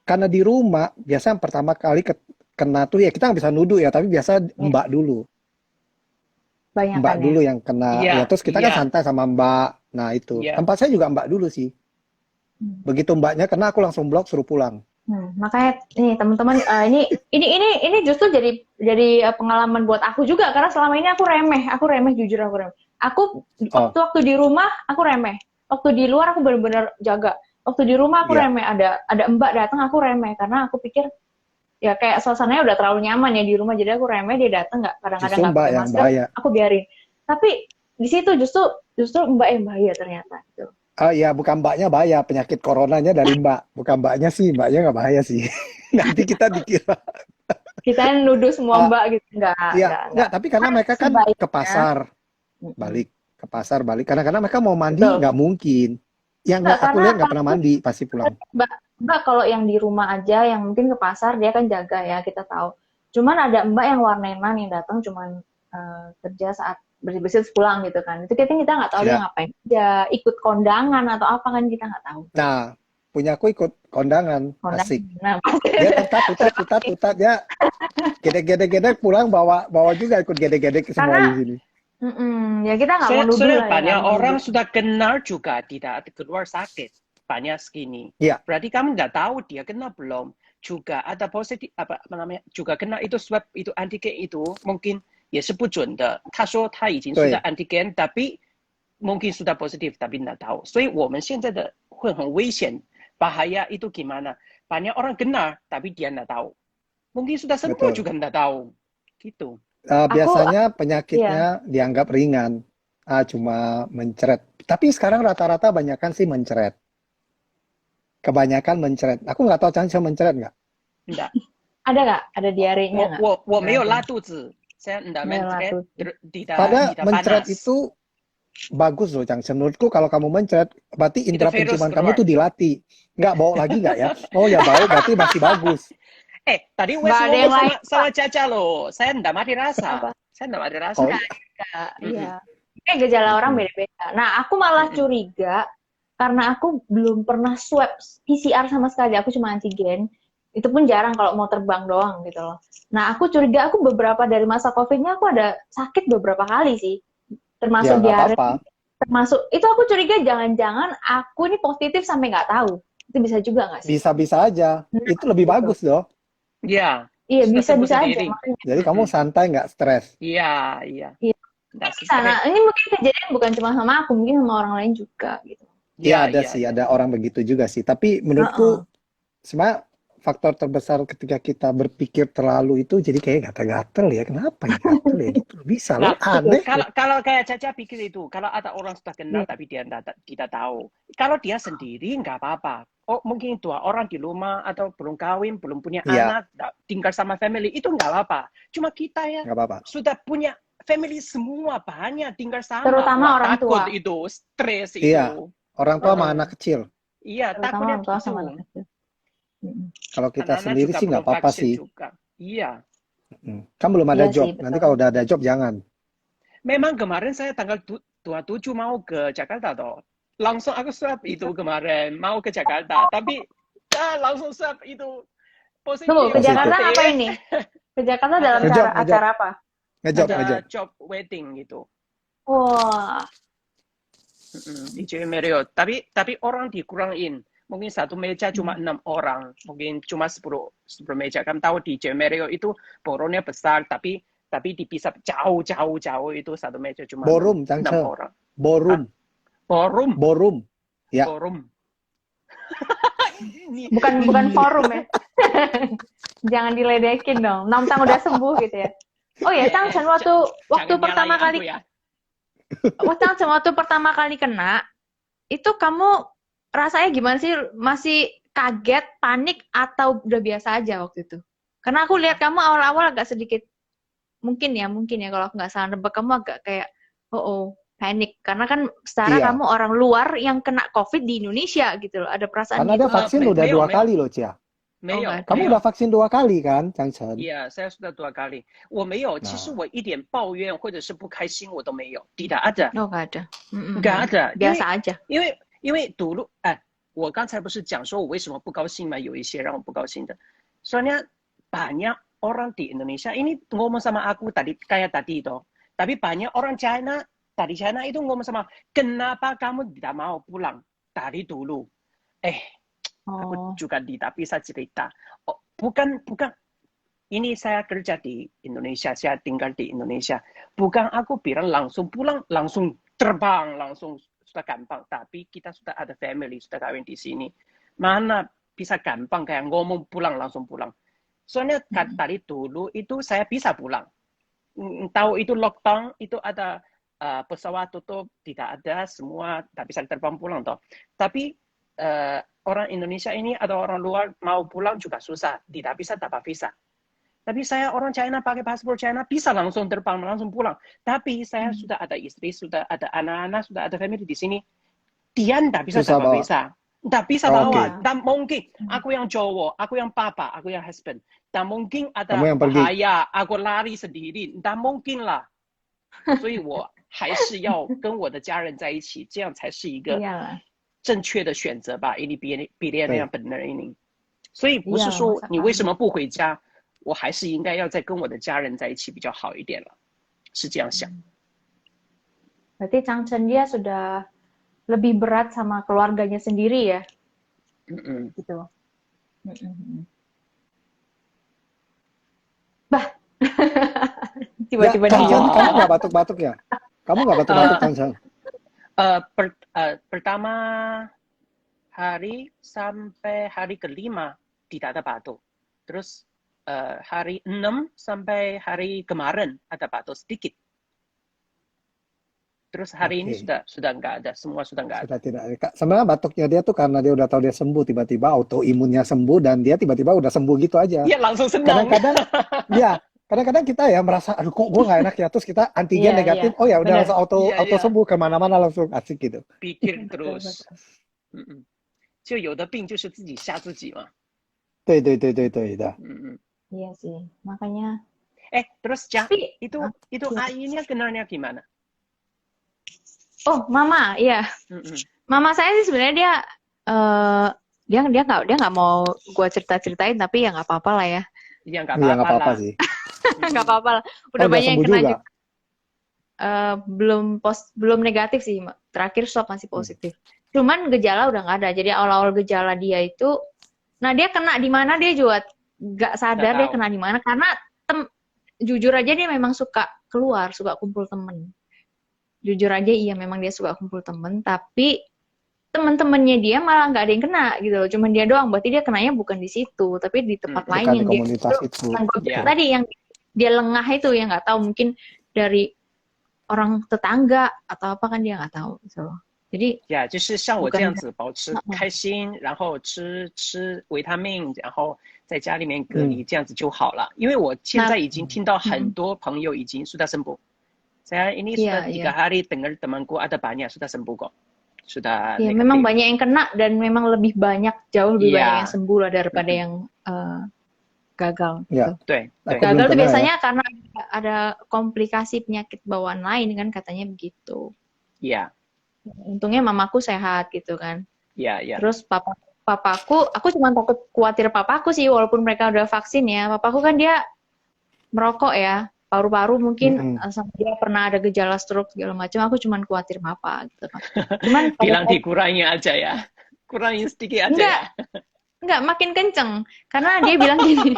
C: karena di rumah, biasa yang pertama kali kena tuh ya kita nggak bisa nuduh ya, tapi biasa mbak dulu.
A: banyak
C: Mbak
A: kan
C: dulu
A: ya.
C: yang kena,
B: Iya,
C: ya terus kita kan
B: iya,
C: santai sama mbak. Nah itu,
B: iya.
C: tempat saya juga mbak dulu sih. Begitu mbaknya kena aku langsung blok suruh pulang.
A: Makanya nih teman-teman, ini justru jadi pengalaman buat aku juga, karena selama ini aku remeh, jujur aku remeh. Aku
C: Oh,
A: waktu di rumah aku remeh, waktu di luar aku benar-benar jaga. Waktu di rumah aku
C: iya.
A: remeh, ada mbak datang aku remeh karena aku pikir ya kayak suasananya udah terlalu nyaman ya di rumah, jadi aku remeh, dia datang kadang-kadang
C: Justru
A: nggak
C: mbak
A: pakai
C: yang
A: masker,
C: bahaya.
A: aku biarin. Tapi di situ justru mbak yang bahaya ternyata gitu.
C: Ya bukan mbaknya bahaya, penyakit coronanya dari mbak. Bukan mbaknya sih, mbaknya nggak bahaya sih. Nanti kita dikira.
A: Kita nuduh semua
C: Ah,
A: mbak gitu,
C: ya,
A: enggak.
C: nggak, tapi karena
A: Kan
C: mereka kan ke
A: sebaiknya,
C: pasar, balik. Ke pasar, balik. Kadang-kadang mereka mau mandi,
A: betul.
C: nggak mungkin. Yang
A: Enggak,
C: nggak aku
A: karena
C: lihat nggak
A: kalau
C: pernah mandi, pasti pulang.
A: mbak kalau yang di rumah aja, yang mungkin ke pasar dia kan jaga ya, kita tahu. Cuman ada mbak yang warnenan yang datang cuman kerja saat bersih-bersih terus pulang gitu kan. Itu kita nggak tahu dia
C: Ya.
A: ngapain. Dia ikut kondangan atau apa kan kita nggak tahu.
C: Nah, punya aku ikut kondangan,
A: Kondangan.
C: asik.
A: Nah,
C: Dia tutat, dia gedek-gedek pulang bawa juga ikut gedek-gedek semua di
A: karena
C: sini.
A: ya kita nggak mau nuduh
B: Soalnya
A: lah ya, nggak
B: banyak
A: mau
B: orang
A: nuduh.
B: sudah kenal juga tidak keluar sakit. Banyak segini.
C: Iya,
B: Berarti kamu nggak tahu dia kena belum. Juga ada positif apa namanya? Juga kena itu swab itu antigen itu mungkin 也是不准的。他说他已经是在
C: 对，antigen，tapi
B: mungkin sudah positif tapi nggak tahu. 所以我们现在的会很危险。Bahaya itu gimana? Banyak orang kena tapi dia nggak tahu. Mungkin sudah sembuh
C: betul.
B: juga nggak tahu. Gitu.
A: Aku
C: Biasanya
A: ya
C: penyakitnya dianggap ringan, cuma mencret. Tapi sekarang rata-rata banyakan sih mencret. Kebanyakan mencret. Aku nggak tahu Chang mencret nggak?
B: Enggak.
A: ada nggak? Ada diarenya nggak?
B: 我没有拉肚子，saya enggak
A: 没有拉
B: mencret
A: 肚子。
C: Pada
B: tidak
C: mencret
B: panas.
C: itu bagus loh, Chang. Menurutku kalau kamu mencret, berarti
B: Itu
C: indera
B: virus
C: penciuman kamu
B: keluar.
C: tuh dilatih. Nggak bau lagi nggak ya? Oh ya bau, berarti masih bagus.
B: Tadi
A: Nggak
B: Wes
A: ada yang
B: ngomong
A: lain,
B: sama Caca loh. Saya enggak mati
A: Apa?
B: rasa. Saya enggak mati rasa.
C: Oh,
A: Iya. Kayak gejala orang
C: mm-mm.
A: beda-beda. Nah, aku malah curiga karena aku belum pernah swab PCR sama sekali. Aku cuma antigen. Itu pun jarang kalau mau terbang doang gitu loh. Nah, aku curiga aku beberapa dari masa COVID-nya aku ada sakit beberapa kali sih.
C: Ya
A: Termasuk
C: nggak
A: diare,
C: apa-apa.
A: termasuk itu aku curiga jangan-jangan aku ini positif sampai nggak tahu. Itu bisa juga nggak sih?
C: Bisa-bisa aja. Itu lebih
A: Gitu.
C: bagus loh.
B: Iya.
A: Iya,
B: Sudah sembuh
A: bisa-bisa aja.
B: sendiri.
A: Makanya.
C: Jadi kamu santai nggak stres.
B: Iya, iya.
A: Iya.
B: Enggak
A: Nah, ini mungkin kejadian bukan cuma sama aku, mungkin sama orang lain juga gitu.
C: Iya ada
B: iya,
C: sih,
B: iya.
C: ada orang begitu juga sih. Tapi menurutku sebenarnya faktor terbesar ketika kita berpikir terlalu itu jadi kayak gatal-gatal ya. Kenapa ya gatal ya gitu? Bisa loh,
B: Nah,
C: aneh.
B: kalau kayak Caca pikir itu, kalau ada orang sudah kenal tapi dia tidak tahu. Kalau dia sendiri nggak apa-apa. Oh, mungkin dua orang di rumah atau belum kawin, belum punya
C: Iya,
B: anak, tinggal sama family, itu nggak apa-apa. Cuma kita ya
C: nggak apa-apa.
B: sudah punya family semua, banyak tinggal sama.
A: Terutama
B: Wah,
A: orang
B: takut
A: tua.
B: itu, stres
C: Iya,
B: itu.
C: orang tua sama anak kecil.
B: Iya,
A: Terutama
B: takutnya
A: orang tua
B: gitu.
A: sama anak kecil.
C: Kalau kita
B: Anak-anak
C: sendiri
B: juga
C: sih nggak
B: belum
C: apa-apa
B: vaksin
C: sih.
B: juga. Iya.
C: Kan belum ada
A: Iya
C: job.
A: sih,
C: Nanti
A: betul.
C: kalau udah ada job jangan.
B: Memang kemarin saya tanggal 27 mau ke Jakarta toh. Langsung aku swab itu kemarin, mau ke Jakarta. Tapi langsung swab itu positif.
A: Tunggu, ke
C: Positif.
A: Jakarta apa ini? Ke Jakarta dalam
C: Ngejob,
A: acara apa?
C: Ngejob,
B: Ada
C: ngejob.
B: job wedding gitu.
A: Wah,
B: Di Jemerio. Tapi orang dikurangin. Mungkin satu meja cuma 6 orang, mungkin cuma 10 meja. Kamu tahu di Jemerio itu borongnya besar, tapi dipisah jauh itu satu meja cuma
C: Ballroom,
B: 6
C: Changcheng.
B: orang.
C: Ballroom.
B: Ballroom.
C: Ballroom. Ya.
B: Ballroom.
A: Bukan forum ya. Jangan diledekin dong. Namtang udah sembuh gitu ya. Oh ya, Changcheng waktu
B: Jangan
A: pertama
B: nyalain
A: kali
B: aku ya.
A: Changcheng waktu pertama kali kena, itu kamu rasanya gimana sih? Masih kaget, panik, atau udah biasa aja waktu itu? Karena aku lihat kamu awal-awal agak sedikit, mungkin ya kalau aku nggak salah nebak, kamu agak kayak, panik. Karena kan secara
C: Iya.
A: kamu orang luar yang kena COVID di Indonesia gitu loh. Ada perasaan
C: Karena
A: gitu.
C: dia vaksin udah 2 kali loh, Cia. Kamu udah vaksin 2 kali kan, Changcheng?
B: Iya, saya sudah 2 kali. 我没有，其实我一点抱怨或者是不开心我都没有，tidak ada。
A: Oh, nggak ada.
B: nggak ada.
A: Biasa aja.
B: 因为dulu我刚才不是讲说我为什么不高兴吗？有一些让我不高兴的。Soalnya banyak orang di Indonesia ini ngomong sama aku kayak tadi itu. Tapi banyak orang China dari China itu ngomong sama, kenapa kamu tidak mau pulang dari dulu? Aku juga tidak bisa cerita. Bukan. Ini saya kerja di Indonesia, saya tinggal di Indonesia. Bukan aku bilang langsung pulang, langsung terbang, langsung sudah gampang. Tapi kita sudah ada family, sudah kawin di sini. Mana bisa gampang kayak ngomong pulang, langsung pulang. Soalnya dari dulu itu saya bisa pulang. Tahu itu lockdown, itu ada pesawat tutup, tidak ada, semua tak bisa terbang pulang toh. Tapi orang Indonesia ini atau orang luar mau pulang juga susah, tidak bisa dapat visa. Tapi saya orang China pakai paspor China bisa langsung terbang, langsung pulang. Tapi saya sudah ada istri, sudah ada anak-anak, sudah ada family di sini. Dia tidak bisa dapat visa. Tidak bisa bawa. Dan mungkin aku yang cowok, aku yang papa, aku yang husband. Dan mungkin ada bahaya, aku lari sendiri. Dan mungkin lah. 所以我还是要跟我的家人在一起，这样才是一个正确的选择吧。ini pilihan yang benar ini。所以不是说你为什么不回家，我还是应该要再跟我的家人在一起比较好一点了，是这样想。
A: Berarti Changcheng dia sudah lebih berat sama keluarganya sendiri ya? Gitu. Bah, tiba-tiba
C: Changcheng, kamu nggak batuk-batuk ya? Kamu nggak batuk-batuk, Changcheng?
B: Pertama hari sampai hari kelima tidak ada batuk. Terus hari 6 sampai hari kemarin ada batuk sedikit. Terus hari ini sudah nggak ada, semua sudah nggak ada.
C: Sudah tidak ada. Sebenarnya batuknya dia tuh karena dia udah tahu dia sembuh, tiba-tiba autoimunnya sembuh dan dia tiba-tiba udah sembuh gitu aja.
B: Iya, langsung senang.
C: Kadang-kadang kita ya merasa, aduh kok gue nggak enak ya, terus kita antigen negatif, oh ya udah langsung auto sembuh, kemana-mana langsung asik gitu.
B: Pikir terus. 就有的病就是自己吓自己嘛。
C: 对的。
A: Iya sih, makanya.
B: Terus Cak, itu ayahnya kenalnya gimana?
A: Oh, Mama, iya. Mama saya sih sebenarnya dia nggak mau gue cerita-ceritain, tapi ya nggak apa-apa lah ya.
B: Iya, nggak apa-apa
C: sih.
A: Nggak apa-apa lah. Udah banyak yang kena juga. Belum negatif sih. Terakhir swab masih positif. Cuman gejala udah nggak ada. Jadi awal-awal gejala dia itu, nah dia kena di mana dia juga nggak sadar dia kena di mana, karena jujur aja dia memang suka keluar, suka kumpul temen. Jujur aja iya memang dia suka kumpul temen, tapi teman-temannya dia malah nggak ada yang kena gitu loh, cuman dia doang. Berarti dia kenanya bukan di situ, tapi di tempat lain yang dia tadi yang dia lengah itu, yang nggak tahu, mungkin dari orang tetangga atau apa kan dia nggak tahu gitu loh. Jadi
B: 就是像我这样子保持开心，然后吃维他命，然后在家里面隔离，这样子就好了。因为我现在已经听到很多朋友已经sudah sembuh. Saya ini sudah 3 hari dengar temanku ada banyak sudah sembuh kok. Sudah.
A: Ya, memang banyak yang kena dan memang jauh lebih banyak yang sembuh lah daripada yang gagal.
C: Ya.
A: Gitu. Gagal itu biasanya karena ada komplikasi penyakit bawaan lain kan, katanya begitu.
B: Iya.
A: Untungnya mamaku sehat gitu kan.
B: Iya.
A: Terus papaku, aku cuma takut khawatir papaku sih, walaupun mereka udah vaksin ya. Papaku kan dia merokok ya. paru-paru mungkin
C: Mm-mm.
A: sama dia pernah ada gejala stroke segala macam. Aku cuman khawatir apa gitu kan. Cuman pada
B: Bilang
A: saat
B: dikurangi aja ya. Kurangin sedikit aja
A: enggak
B: ya.
A: enggak makin kenceng karena dia bilang gini.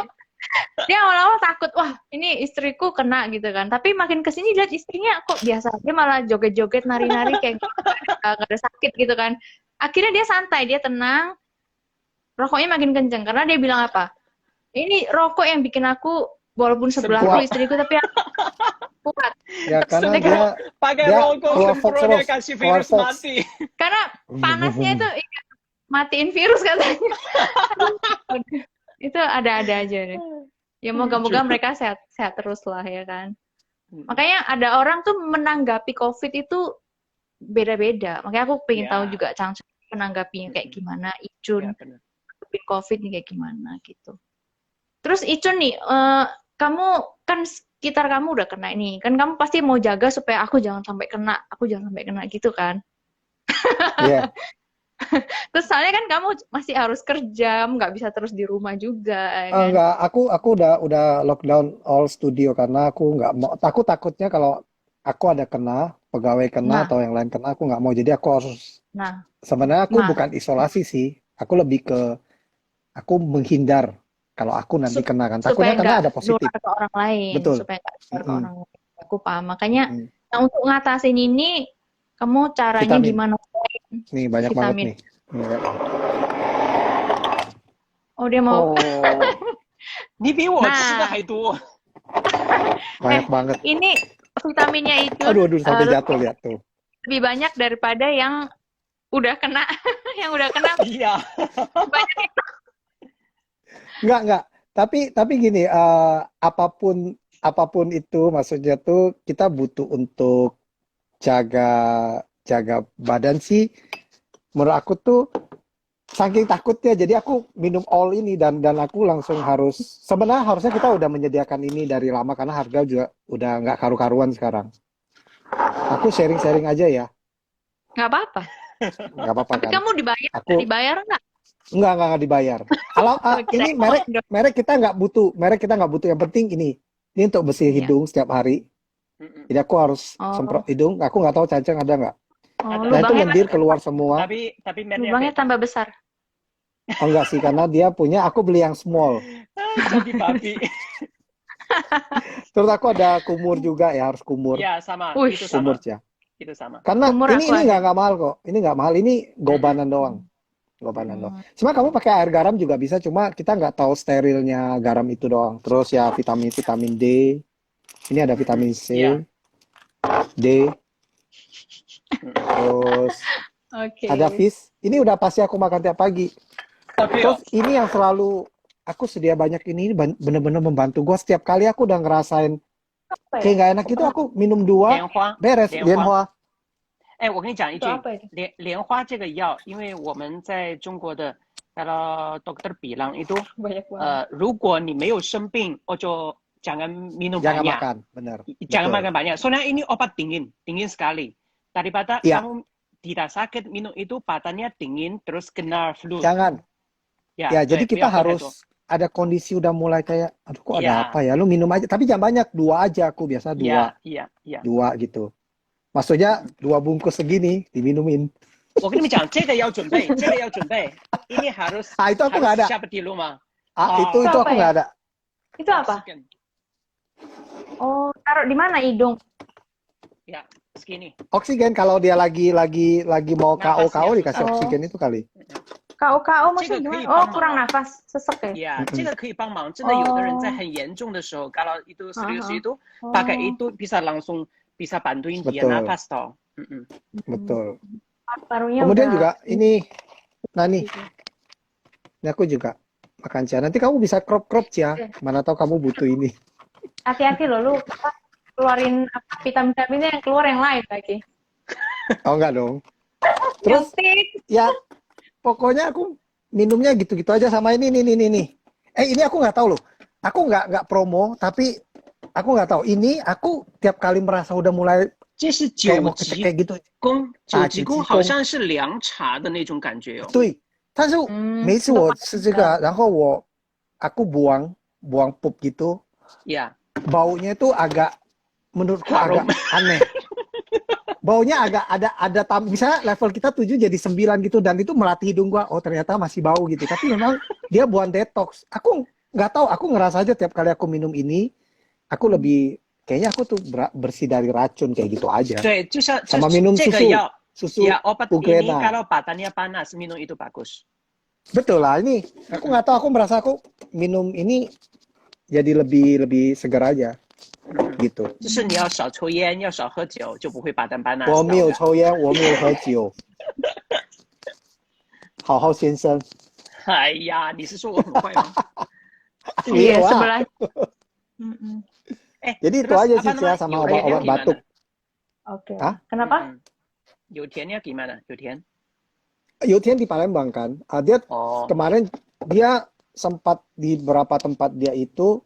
A: Dia awal-awal takut, wah ini istriku kena gitu kan. Tapi makin kesini lihat istrinya kok biasa aja malah joget-joget, nari-nari kayak nggak ada sakit gitu kan. Akhirnya dia santai, dia tenang, rokoknya makin kenceng. Karena dia bilang apa? Ini rokok yang bikin aku, walaupun sebelahku
C: Kuat.
A: istriku, tapi aku kuat.
C: Ya karena
B: Semprot, pakai
C: dia
B: rokok
C: keluar Fox
B: semprotnya
C: terus,
B: kasih
C: keluar
B: virus
C: Fox.
B: mati.
A: Karena panasnya itu matiin virus katanya. Itu ada-ada aja deh. Ya moga-moga mereka sehat terus lah ya kan. Makanya ada orang tuh menanggapi COVID itu beda-beda. Makanya aku pengen
B: Ya.
A: tahu juga Chang menanggapinya kayak gimana, Icun
B: Ya, benar.
A: COVID nih kayak gimana gitu. Terus Icun nih, kamu kan sekitar kamu udah kena ini, kan kamu pasti mau jaga supaya aku jangan sampai kena gitu kan.
C: Iya.
A: Terus soalnya kan kamu masih harus kerja, nggak bisa terus di rumah juga, ya kan?
C: Enggak, aku udah lockdown all studio karena aku nggak mau, takutnya kalau aku ada kena, pegawai kena
A: Nah,
C: atau yang lain kena, aku nggak mau. Jadi aku harus,
A: nah,
C: sebenarnya aku
A: nah,
C: bukan isolasi sih, aku lebih ke aku menghindar kalau aku nanti kena kan.
A: supaya
C: Takutnya karena
A: nggak
C: ada positif.
A: nular ke orang lain,
C: Betul.
A: supaya nggak nular ke
C: Mm-mm.
A: orang lain. Aku paham. Makanya
C: Mm-mm.
A: nah, untuk ngatasin ini, kamu caranya
C: Vitamin.
A: gimana?
C: Nih banyak banget
A: Vitamin.
C: nih. Nih,
A: Oh, dia mau.
B: 哦，你比我吃的
A: 那
B: 还多。
C: banyak banget.
A: Ini vitaminnya itu
C: Aduh, sampai jatuh lihat tuh.
A: lebih banyak daripada yang udah kena, yang udah kena
B: Iya.
A: banyak.
C: Enggak. Tapi gini, apapun itu, maksudnya tuh kita butuh untuk jaga badan sih. Menurut aku tuh saking takutnya, jadi aku minum all ini dan aku langsung sebenarnya harusnya kita udah menyediakan ini dari lama karena harga juga udah nggak karu-karuan sekarang. Aku sharing-sharing aja ya.
A: Nggak apa-apa.
C: Nggak apa-apa
A: Tapi
C: kan.
A: kamu dibayar,
C: Aku
A: dibayar nggak?
C: nggak dibayar. Kalau ini merek kita nggak butuh, Yang penting ini untuk bersih
A: Iya.
C: hidung setiap hari. Jadi aku harus semprot hidung. Aku nggak tahu cancang ada nggak.
A: Oh,
C: Nah itu
A: lubangnya
C: lendir keluar semua.
B: Tapi mereknya
A: lubangnya
B: beda.
A: tambah besar.
C: Oh enggak sih, karena dia punya, aku beli yang small.
B: Jadi babi.
C: Terus aku ada kumur juga ya, harus kumur.
B: Iya, sama.
A: Wih.
B: Itu sama.
C: Kumur ya.
B: Itu sama.
C: Karena
A: Kumur
C: ini
A: aku ada.
C: nggak mahal kok. Ini nggak mahal. Ini gobanan doang. Cuma kamu pakai air garam juga bisa. Cuma kita nggak tahu sterilnya garam itu doang. Terus ya vitamin D. Ini ada vitamin C,
B: Iya.
C: D. Terus ada fish. Ini udah pasti aku makan tiap pagi.
B: Tapi
C: Terus ini yang selalu aku sedia banyak ini bener-bener membantu gue. Setiap kali aku udah ngerasain
A: Apa ya?
C: kayak nggak enak itu, aku minum 2,
B: 莲花，
C: beres.
B: 莲花。
C: Lianhua.
B: 哎，我跟你讲一句
A: Itu，apa itu?
B: 莲花这个药，因为我们在中国的kalau dokter bilang itu
A: Banyak banget.
B: 如果你没有生病，ojo jangan minum
C: Jangan
B: banyak.
C: makan, bener.
B: Jangan
C: Betul.
B: makan banyak. Soalnya ini obat dingin sekali. Daripada
C: Iya.
B: kamu tidak sakit minum itu badannya dingin terus kena flu.
C: Jangan. Ya, jadi kita harus ada kondisi udah mulai kayak, aduh kok ada apa ya? Lu minum aja, tapi jangan banyak, 2 aja aku biasa 2.
B: Iya.
C: 2 gitu. Maksudnya 2 bungkus segini diminumin.
B: 我跟你们讲，这个要准备，ini harus
C: itu aku nggak ada.
B: siap di rumah.
C: Itu
A: Itu
C: aku
A: apa ya?
C: nggak ada.
A: Itu apa? Oh, taruh di mana hidung?
B: Ya, segini.
C: Oksigen kalau dia lagi mau
B: Nafasnya
C: KO dikasih
A: susah.
C: oksigen itu kali.
A: KO maksudnya
B: Cik,
A: gimana? Oh, kurang nafas, sesek ya?
B: 呀，这个可以帮忙。真的，有的人在很严重的时候，kalau itu serius itu,
A: Oh.
B: pakai itu bisa langsung bisa bantuin dia
C: Betul.
B: nafas toh.
C: Betul.
A: Parunya
C: Kemudian
A: udah...
C: juga ini, Nani, ini aku juga makan Cia. Nanti kamu bisa crop Cia. Mana tahu kamu butuh ini.
A: Hati-hati loh, lu keluarin vitamin-vitaminnya yang keluar yang lain lagi.
C: Oh enggak dong. Terus ya pokoknya aku minumnya gitu-gitu aja sama ini. Ini aku nggak tahu loh. Aku nggak promo, tapi aku nggak tahu. Ini aku tiap kali merasa udah mulai
B: 这是
C: kayak
B: 九
C: mau
B: 级
C: kayak gitu.
B: 功，九级功
C: 九级功
B: 好像是凉茶的那种感觉哦。
C: 对，但是每次我吃这个，然后aku buang pup gitu,
B: 呀，
C: baunya itu menurutku
B: Harum.
C: agak aneh. Baunya agak misalnya level kita 7 jadi 9 gitu, dan itu melatih hidung gua, oh ternyata masih bau gitu. Tapi memang dia buat detox. Aku nggak tahu, aku ngerasa aja tiap kali aku minum ini, aku kayaknya aku tuh bersih dari racun kayak gitu aja.
B: 对，就像
C: Sama minum
B: 这个
C: susu
B: ya obat ini
C: Pugrena.
B: kalau badannya panas minum itu bagus.
C: Betul lah, ini aku nggak tahu, aku merasa aku minum ini jadi lebih segar aja gitu.
B: 就是你要少抽烟，要少喝酒，就不会巴丹巴纳。
C: 我没有抽烟，我没有喝酒。好好先生。
B: 哎呀，你是说我很坏吗？
A: Iya,
C: Iya, Wak.
A: sebelah.
C: Jadi itu aja sih ya, sama obat-obat batuk.
A: Oke.
C: Hah?
A: Kenapa?
B: 有甜 gimana? 有甜？
C: Yotian di Palembang kan, dia kemarin dia sempat di beberapa tempat dia itu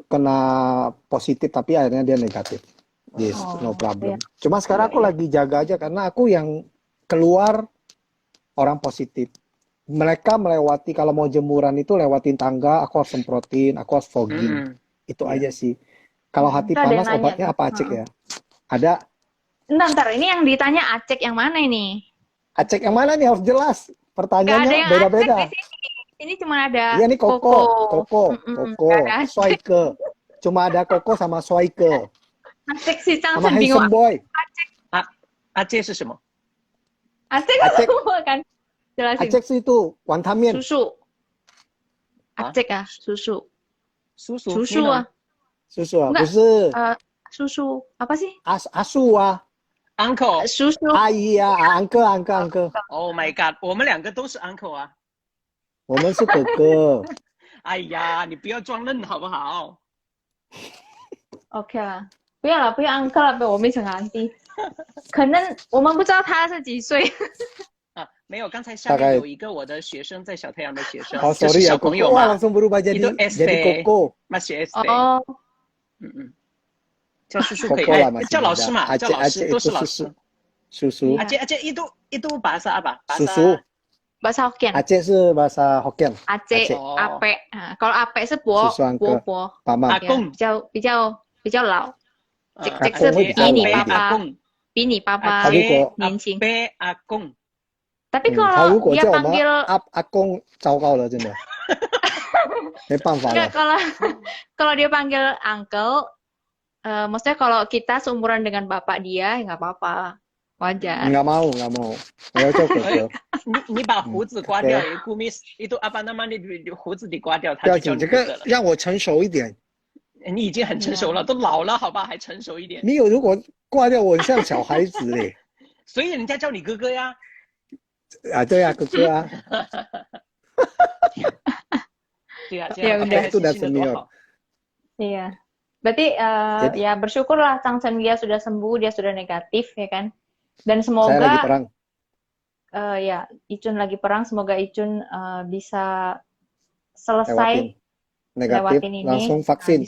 C: kena positif, tapi akhirnya dia negatif. Yes, no problem.
A: Iya.
C: Cuma sekarang aku lagi jaga aja karena aku yang keluar orang positif. Mereka melewati, kalau mau jemuran itu lewatin tangga, aku harus semprotin, aku harus fogging. Itu aja sih. Kalau hati
A: Itu ada yang
C: panas
A: nanya
C: obatnya
A: tuh.
C: apa, Acek ya? Ada.
A: Ntar, ini yang ditanya Acek yang mana ini?
C: Acek yang mana nih, harus jelas.
A: Nggak ada
C: Pertanyaannya
A: yang
C: beda-beda.
A: Acek di sini. Ini cuma ada
C: Iya nih Koko,
A: Nggak ada Acek.
C: Soike. Cuma ada Koko sama Soike.
A: Acek sih
C: Sama
A: sangat bingung.
C: Handsome Boy.
B: Aceh 是什么？
A: Acek
C: Acek.
A: semua kan? Jelasin.
C: Acek sih itu wanton mien.
A: Susu. Acek ah, susu.
B: 叔叔，
A: Susu ah.
C: Susu ah,
A: Enggak.
C: busu.
A: Susu. Apa sih?
C: Asu ah.
B: uncle。
A: Susu.
C: 阿姨啊，uncle。
B: Oh my god，我们两个都是 uncle 啊！
C: 我们是哥哥。
B: 哎呀，你不要装嫩好不好？
A: OK 啦，不要了，不要 uncle 了，被我变成 auntie。可能我们不知道他是几岁。
B: 没有，刚才下面有一个我的学生，在小太阳的学生，
C: Oh
B: 就是
C: sorry
B: 小
C: ya,
B: 朋友
C: Koko. Wah
B: 嘛，
C: langsung berubah jadi
B: Itu SD.
C: Koko.
B: masih SD。
A: 哦，
B: 叫叔叔可以，
C: Koko lah masih
B: 叫老师嘛，
C: muda.
B: 叫老师
C: Aceh
B: 都是
C: itu
B: 老师。
C: susu.
B: Aceh itu bahasa apa? Bahasa
C: Susu.
A: bahasa Hokkien.
C: Aceh itu bahasa Hokkien.
A: Aceh,
C: Aceh.
A: ape. Nah, kalau ape 是伯
C: Susu uncle.
A: 伯，
C: Paman.
B: 阿公，
A: 比较老，这
C: 阿公
A: 是
C: 会比较
A: 比你爸
C: 老一点
A: 爸
B: 阿公，
A: 比你爸爸
C: 他如果
A: 年轻。
B: 阿公，
A: Tapi
C: 他
A: kalau
C: 如果
A: dia
C: 叫我们
A: panggil
C: 阿公，糟糕了，真的，没办法
A: enggak
C: 了。
A: kalau dia panggil uncle, maksudnya kalau kita seumuran dengan bapak dia, ya nggak apa-apa, wajar.
C: nggak mau,我要叫哥哥。
B: 你把胡子刮掉，Kumis itu apa namanya胡子你刮掉，他就叫
C: 不要紧，这个
B: 你哥哥了。
C: 让我成熟一点。
B: 你已经很成熟了，都老了好吧，还成熟一点。
C: 你有如果挂掉我，像小孩子嘞。
B: 所以人家叫你哥哥呀。
C: 啊，对啊，哥哥啊。
B: 对呀，这
A: Ya
B: 样
A: udah.
B: 开开心心的多好。
A: Iya. Berarti ya bersyukurlah Changsen dia sudah sembuh, dia sudah negatif ya kan. Dan
C: Saya lagi
A: semoga
C: perang.
A: ya Icun lagi perang, semoga Icun bisa selesai
C: Negatif,
A: lewatin ini.
C: langsung vaksin.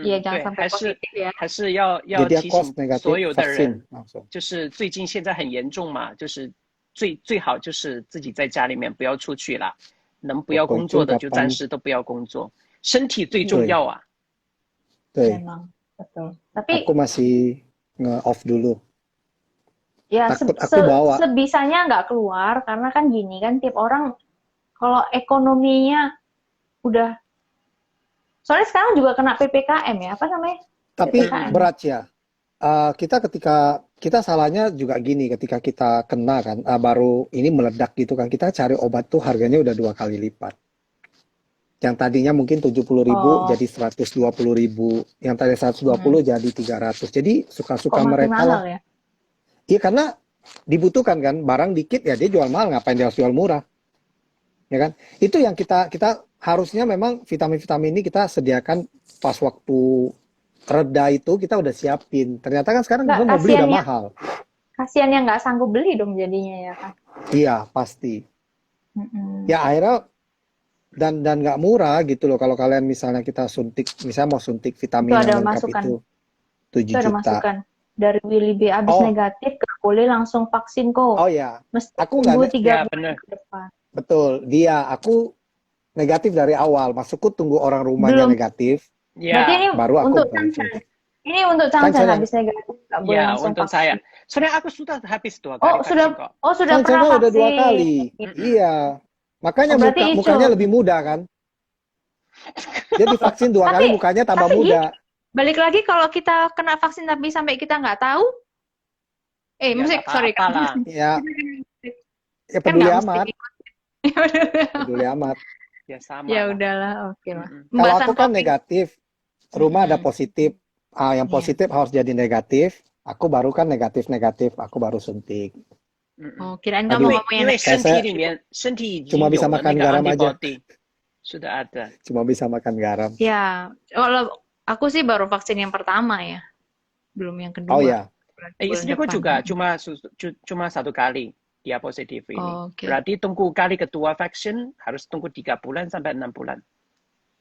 A: Iya, jangan
B: 对，
A: sampai
B: 还是
A: positif ya.
B: 还是要
C: Jadi
B: 提
C: kos
B: 醒
C: negatif
B: 所有的
C: vaksin
B: 人，
C: langsung.
B: 就是最近现在很严重嘛，就是最好就是自己在家里面不要出去啦，能不要工作的就暂时都不要工作，身体最重要啊。
C: Tuh,
A: Memang betul. Tapi
C: aku masih nge-off dulu.
A: ya
C: Takut aku bawa.
A: sebisanya nggak keluar karena kan gini kan tiap orang kalau ekonominya udah, soalnya sekarang juga kena PPKM ya, apa namanya?
C: Tapi
A: PPKM.
C: berat ya. Kita salahnya juga gini, ketika kita kena kan, baru ini meledak gitu kan, kita cari obat tuh harganya udah 2 kali lipat. Yang tadinya mungkin 70.000 jadi 120.000, yang tadi 120 jadi 300. Jadi suka-suka
A: Kok makin
C: mereka lah.
A: mahal ya?
C: Iya, karena dibutuhkan kan, barang dikit ya dia jual mahal, ngapain dia harus jual murah? Ya kan? Itu yang kita harusnya memang vitamin-vitamin ini kita sediakan pas waktu reda itu kita udah siapin. Ternyata kan sekarang
A: Nggak,
C: kita mau beli udah
A: kasihan ya.
C: mahal.
A: Kasihan yang nggak sanggup beli dong jadinya ya kan.
C: Iya, pasti.
A: Mm-mm.
C: Ya akhirnya dan nggak murah gitu loh. Kalau kalian misalnya kita suntik, misalnya mau suntik vitamin
A: Itu ada
C: yang lengkap
A: masukan.
C: itu 7
A: Itu ada
C: juta.
A: masukan dari Willy B abis
C: Oh.
A: negatif gak boleh langsung vaksin kok.
C: Oh ya,
A: Mesti
C: aku nggak
A: tunggu
C: ne-
A: 3
B: Ya,
A: bulan
B: bener.
A: ke depan.
C: betul. Aku negatif dari awal. Maksudku tunggu orang rumahnya
A: Belum.
C: negatif.
A: Berarti
B: Ya,
A: ini
C: Baru aku
A: untuk
C: balik
A: Changchan.
C: lagi.
A: Ini untuk Changchan
C: Changchan yang
A: habis negatif, nggak boleh
B: ya
A: langsung
B: untuk
A: vaksin.
B: saya. Soalnya aku sudah habis 2
A: Oh,
B: kali vaksin kok.
A: sudah
C: Changchan
A: pernah
C: kan udah 2
A: vaksin.
C: kali.
B: Mm-mm.
C: Iya. Makanya
A: Oh, berarti
C: mukanya
A: isu.
C: lebih muda kan. Dia divaksin 2 kali,
A: Tapi
C: mukanya tambah
A: tapi gini,
C: muda.
A: balik lagi kalau kita kena vaksin tapi sampai kita nggak tahu,
B: Ya
A: mesti
B: nggak
A: sorry
B: apa-apa lah.
C: Ya, ya
A: kan
C: peduli
A: nggak mesti.
C: amat. Peduli amat.
B: Ya sama
A: Ya
B: lah.
A: udahlah, oke lah.
B: Mm-mm.
C: Kalau
A: Pembahasan
C: aku kan
A: topik.
C: negatif, rumah ada
A: Mm-mm.
C: positif. Yang
A: Iya.
C: positif harus jadi negatif. Aku baru kan negatif, aku baru suntik.
B: 嗯嗯，
A: Oh, kirain
B: 因
A: kamu
B: 为
A: ngomong
B: 因
A: yang
B: 为
C: Kayak
B: 身体
C: saya
B: 里面身体已
C: cuma
B: 经
C: bisa
B: 有了
C: makan
B: 那个
C: garam aja.
B: antibody，sudah ada。
C: Cuma bisa makan garam.
A: ya. Kalau aku sih baru vaksin yang pertama ya, belum yang kedua.
C: Oh ya,
A: Bulan
B: Istriku
A: depan.
B: juga cuma 1 kali dia positif ini.
A: Oh, oke.
B: Berarti tunggu kali kedua vaksin harus tunggu 3 bulan sampai 6 bulan.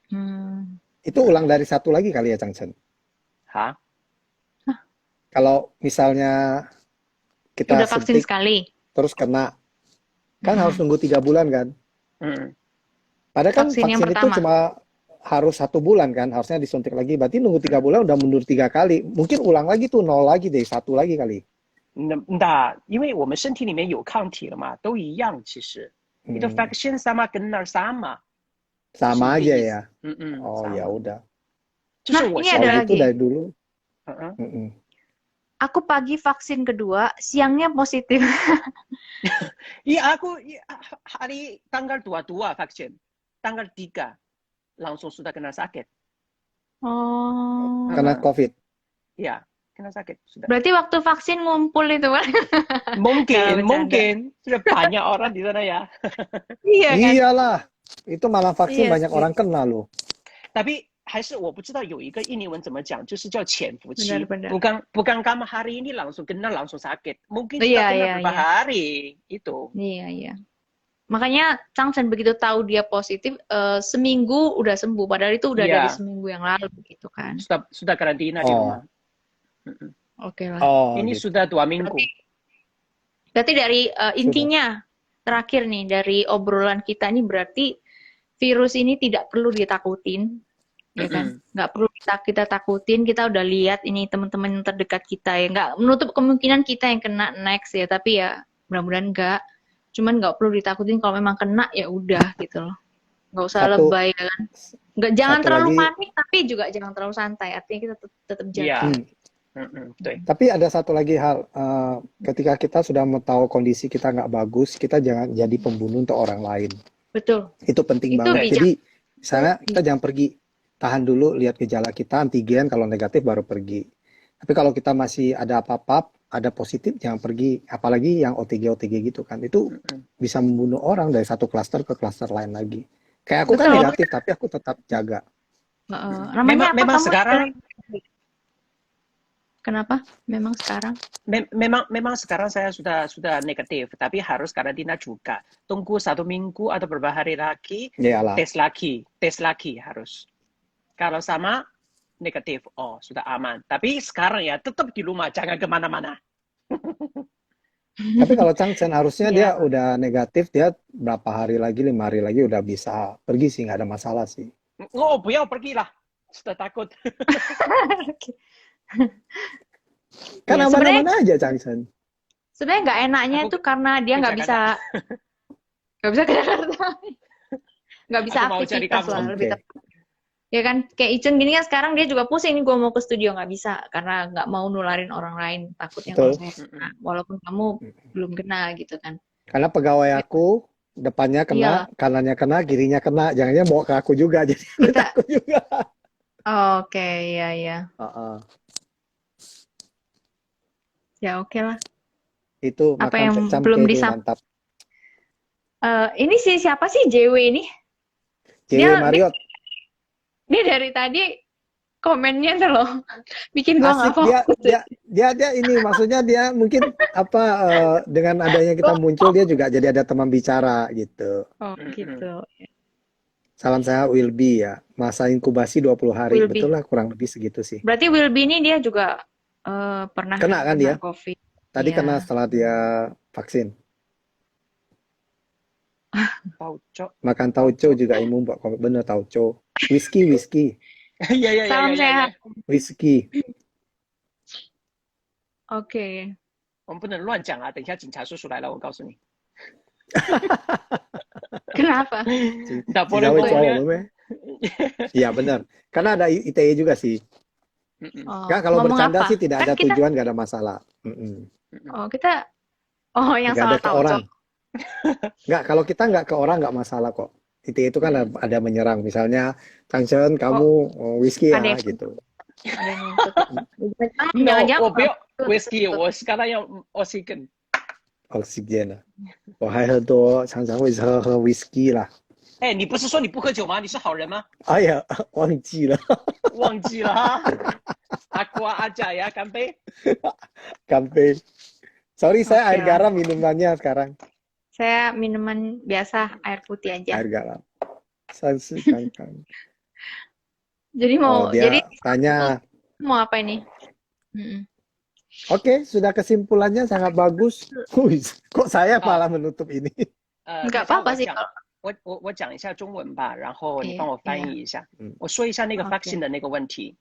A: Hmm.
C: itu ulang dari satu lagi kali ya, Changchen.
B: Hah?
C: Kalau misalnya kita
A: Udah vaksin
C: suntik
A: sekali.
C: terus kena, kan harus nunggu 3 bulan kan?
B: Mm.
C: Padahal kan
A: Vaksin yang
C: vaksin itu
A: pertama.
C: cuma harus 1 bulan kan, harusnya disuntik lagi. Berarti nunggu 3 bulan udah mundur 3 kali. Mungkin ulang lagi tuh 0 lagi deh, 1 lagi kali.
B: 那因为我们身体里面有抗体了嘛，都一样其实。Itu vaksin sama kena sama.
C: Sama aja
B: Suntik.
C: ya. Oh
B: sama.
C: ya udah.
B: 就是
A: Nah,
B: 我
A: ini
B: 现
A: ada
B: 在
C: Kalau gitu
A: lagi.
C: dari dulu.
B: Mm-mm.
C: Mm-mm.
A: Aku pagi vaksin kedua, siangnya positif.
B: Iya, aku hari tanggal 22 vaksin. Tanggal 3 langsung sudah kena sakit.
A: Oh.
C: Karena COVID.
B: Iya, kena sakit sudah.
A: Berarti waktu vaksin ngumpul itu kan?
B: Mungkin,
A: Kalau
B: mungkin sudah banyak orang di sana ya.
A: Iya kan?
C: Iyalah. Itu malah vaksin
A: Iya
C: banyak
A: sih.
C: orang kena loh.
B: Tapi 还是我不知道有一个印尼文怎么讲，就是叫潜伏期。
A: Benar-benar.
B: Bukan kamu hari ini langsung kena langsung sakit. Mungkin
A: Iya,
B: sudah kena
A: iya,
B: beberapa
A: iya.
B: hari itu.
A: Iya, iya. Makanya Changchen begitu tahu dia positif, seminggu udah sembuh. Padahal itu udah
B: Iya.
A: dari seminggu yang lalu gitu kan.
B: Sudah karantina di
C: Oh.
B: rumah.
A: Oke lah.
C: Oh,
B: Ini
C: gitu.
B: sudah 2 minggu.
A: Berarti dari intinya terakhir nih dari obrolan kita ini berarti virus ini tidak perlu ditakutin, ya kan? Nggak perlu kita takutin. Kita udah lihat ini teman-teman terdekat kita ya, nggak menutup kemungkinan kita yang kena next ya. Tapi ya mudah-mudahan nggak. Cuman nggak perlu ditakutin kalau memang kena ya udah gitu loh. Nggak usah
C: Satu-
A: lebay ya kan? Nggak jangan
C: satu
A: terlalu
C: lagi-
A: panik tapi juga jangan terlalu santai. Artinya kita tetap jaga.
B: Iya.
C: Hmm.
B: Betul.
C: Tapi ada satu lagi hal, ketika kita sudah tahu kondisi kita nggak bagus, kita jangan jadi pembunuh untuk orang lain.
A: Betul.
C: Itu penting
A: Itu
C: banget.
A: bijak.
C: Jadi, misalnya kita jangan pergi, tahan dulu, lihat gejala kita, antigen, kalau negatif baru pergi. Tapi kalau kita masih ada apa-apa, ada positif, jangan pergi. Apalagi yang OTG gitu kan, itu bisa membunuh orang dari satu klaster ke klaster lain lagi. Kayak aku kan
A: Betul.
C: negatif, tapi aku tetap jaga.
A: Namanya apa
B: Memang
A: kamu?
B: sekarang
A: Kenapa? Memang sekarang?
B: memang sekarang saya sudah negatif, tapi harus karantina juga. Tunggu 1 minggu atau beberapa hari lagi,
C: Iyalah.
B: tes lagi harus. Kalau sama negatif, oh sudah aman. Tapi sekarang ya tetap di rumah, jangan kemana-mana.
C: Tapi kalau Changchen harusnya
A: Iya.
C: dia udah negatif, dia berapa hari lagi, 5 hari lagi udah bisa pergi sih, nggak ada masalah sih.
B: Oh, 不要 pergilah, sudah takut.
C: Kan
A: Ya,
C: aman-aman aja Changchen.
A: Sebenarnya nggak enaknya
B: Aku
A: itu karena dia
B: ke
A: nggak bisa ke Jakarta, nggak bisa
B: Aku mau cari
A: aktivitas
B: kamu.
A: lah lebih
C: Oke.
A: tepat. Ya kan, kayak Icen gini kan sekarang dia juga pusing nih, gue mau ke studio nggak bisa karena nggak mau nularin orang lain, takutnya kalau
C: Betul.
A: saya kena, walaupun kamu belum kena gitu kan.
C: Karena pegawai aku depannya kena, kanannya kena, kirinya kena, jangan-jangan bawa ke aku juga, jadi aku
A: Kita-
C: takut juga.
A: Oke, ya. Ya oke lah.
C: Itu
A: Apa
C: makan
A: yang
C: kecam
A: belum
C: keju
A: disam-
C: mantap.
A: Ini siapa sih JW ini?
C: JW
A: Dia-
C: Marriott.
A: Dia dari tadi komennya tuh loh, bikin gua nggak
C: Asik dia,
A: fokus.
C: dia ini maksudnya dia mungkin apa dengan adanya kita muncul dia juga jadi ada teman bicara gitu.
A: Oh gitu.
C: Salam saya Wilby ya. Masa inkubasi 20 hari.
A: Wilby.
C: Betul lah kurang lebih segitu sih.
A: Berarti Wilby ini dia juga pernah
C: Kena kan dia?
A: COVID.
C: Tadi
A: Iya.
C: kena setelah dia vaksin.
B: Tauco.
C: Makan tauco juga imun buat COVID. Bener tauco. Whisky.
B: 呀呀呀
A: Salam
B: 呀呀！
A: sehat.
C: Whisky.
A: Oke.
B: 我们不能乱讲啊！等一下警察叔叔来了，我告诉你。
A: Kenapa?
B: Nggak boleh
C: Cicawe cowok
B: ngomongnya.
C: lu, Be. Iya benar. Karena ada ITE juga sih.
B: Mm-mm.
A: Oh,
C: Nggak, kalau
A: ngomong
C: bercanda
A: apa?
C: sih tidak
A: Kan
C: ada
A: kita,
C: tujuan, nggak ada masalah. Mm-mm.
A: oh kita, oh yang
C: Nggak ada
A: salah
C: ke
A: tahu,
C: orang. Nggak, kalau kita nggak ke orang nggak masalah kok. ITE itu kan ada menyerang. Misalnya, Changchen, kamu whisky
A: ada
C: ya,
A: yang
C: gitu.
A: ada yang nuntut.
B: No,
A: Jangan-jangan
B: 我不要
A: nuntut,
B: whisky，
A: nuntut.
B: 我是刚才要 oxygen。
C: Oksigen 啊，我还喝多，常常会喝 whisky 啦。
B: 哎，你不是说你不喝酒吗？你是好人吗？
C: 哎呀，忘记了，
B: 忘记了哈。阿瓜阿甲呀，干杯！
C: 干杯。Sorry, saya
A: Oke
C: air
A: lah.
C: garam minumannya sekarang.
A: Saya minuman biasa, air putih aja.
C: Air garam. Sansikan.
A: Jadi
C: Oh,
A: mau,
C: dia
A: jadi
C: tanya.
A: mau apa ini? Mm-mm.
C: Oke, sudah kesimpulannya sangat bagus. Wih, kok saya malah menutup ini?
A: Nggak apa-apa sih.
B: 我讲一下中文吧，然后你帮我翻译一下。
C: 嗯
B: 我说一下那个
A: OK
B: vaccine 的那个问题。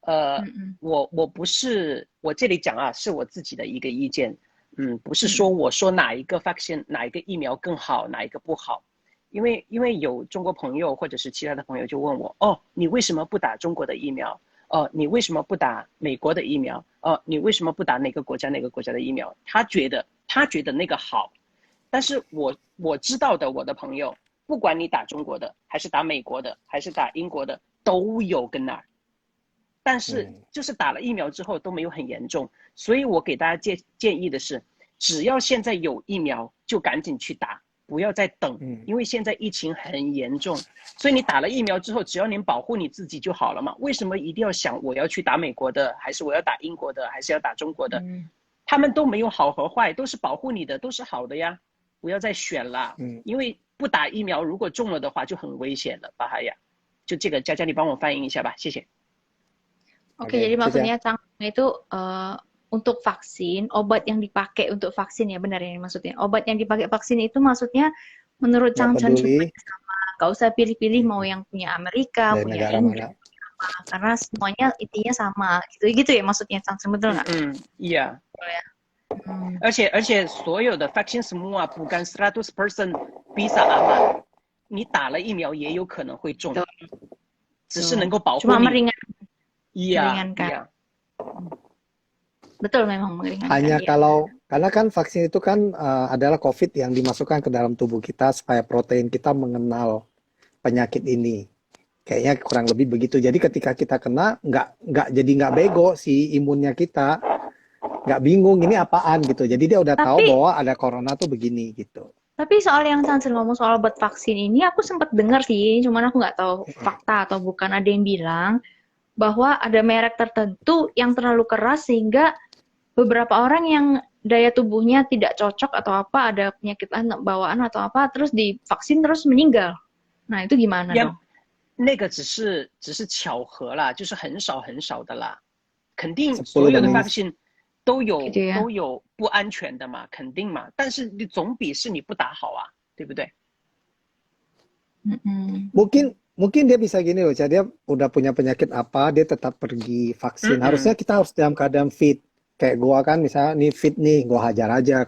A: 嗯
B: 我不是我这里讲啊，是我自己的一个意见。不是说我说哪一个 vaccine 哪一个疫苗更好，哪一个不好。因为有中国朋友或者是其他的朋友就问我，哦，你为什么不打中国的疫苗？你为什么不打美国的疫苗？你为什么不打哪个国家的疫苗？他觉得那个好，但是我知道的我的朋友，不管你打中国的，还是打美国的，还是打英国的，都有跟那儿，但是就是打了疫苗之后都没有很严重，所以我给大家建议的是，只要现在有疫苗就赶紧去打，不要再等，因为现在疫情很严重，所以你打了疫苗之后，只要你保护你自己就好了嘛。为什么一定要想我要去打美国的，还是我要打英国的，还是要打中国的？他们都没有好和坏，都是保护你的，都是好的呀。不要再选了，因为不打疫苗，如果中了的话就很危险了，巴哈呀。就这个，佳佳你帮我翻译一下吧，谢谢。
A: Oke, jadi maksudnya itu untuk vaksin, obat yang dipakai untuk vaksin ya, benar ya maksudnya. Obat yang dipakai vaksin itu maksudnya menurut Changchen semuanya sama, nggak usah pilih-pilih mau yang punya Amerika, punya Inggris, karena semuanya intinya sama, gitu ya maksudnya Changchen, betul nggak?
B: Iya.而且所有的 vaccine semua bukan 100% bisa aman， 你打了疫苗也有可能会中，只是能够保护你。
A: Cuma
B: meringankan.
A: Betul, memang meringankan.
C: Hanya kalau karena kan vaksin itu kan adalah COVID yang dimasukkan ke dalam tubuh kita supaya protein kita mengenal penyakit ini. Kayaknya kurang lebih begitu. Jadi ketika kita kena nggak bego si imunnya kita. Nggak bingung ini apaan gitu. Jadi dia udah tahu bahwa ada corona tuh begini gitu.
A: Tapi soal yang Changchen ngomong soal obat vaksin ini, aku sempat dengar sih, cuman aku nggak tahu fakta atau bukan. Ada yang bilang bahwa ada merek tertentu yang terlalu keras sehingga beberapa orang yang daya tubuhnya tidak cocok atau apa, ada penyakit bawaan atau apa, terus divaksin terus meninggal. Nah itu gimana dong?
B: 那个只是巧合啦，就是很少的啦，肯定所有的 vaccine 都有不安全的嘛，肯定嘛，但是你总比是你不打好啊，对不对？
C: Mungkin dia bisa gini loh, dia udah punya penyakit apa, dia tetap pergi vaksin. Harusnya kita harus dalam keadaan fit. Kayak gua kan misalnya nih fit nih, gua hajar aja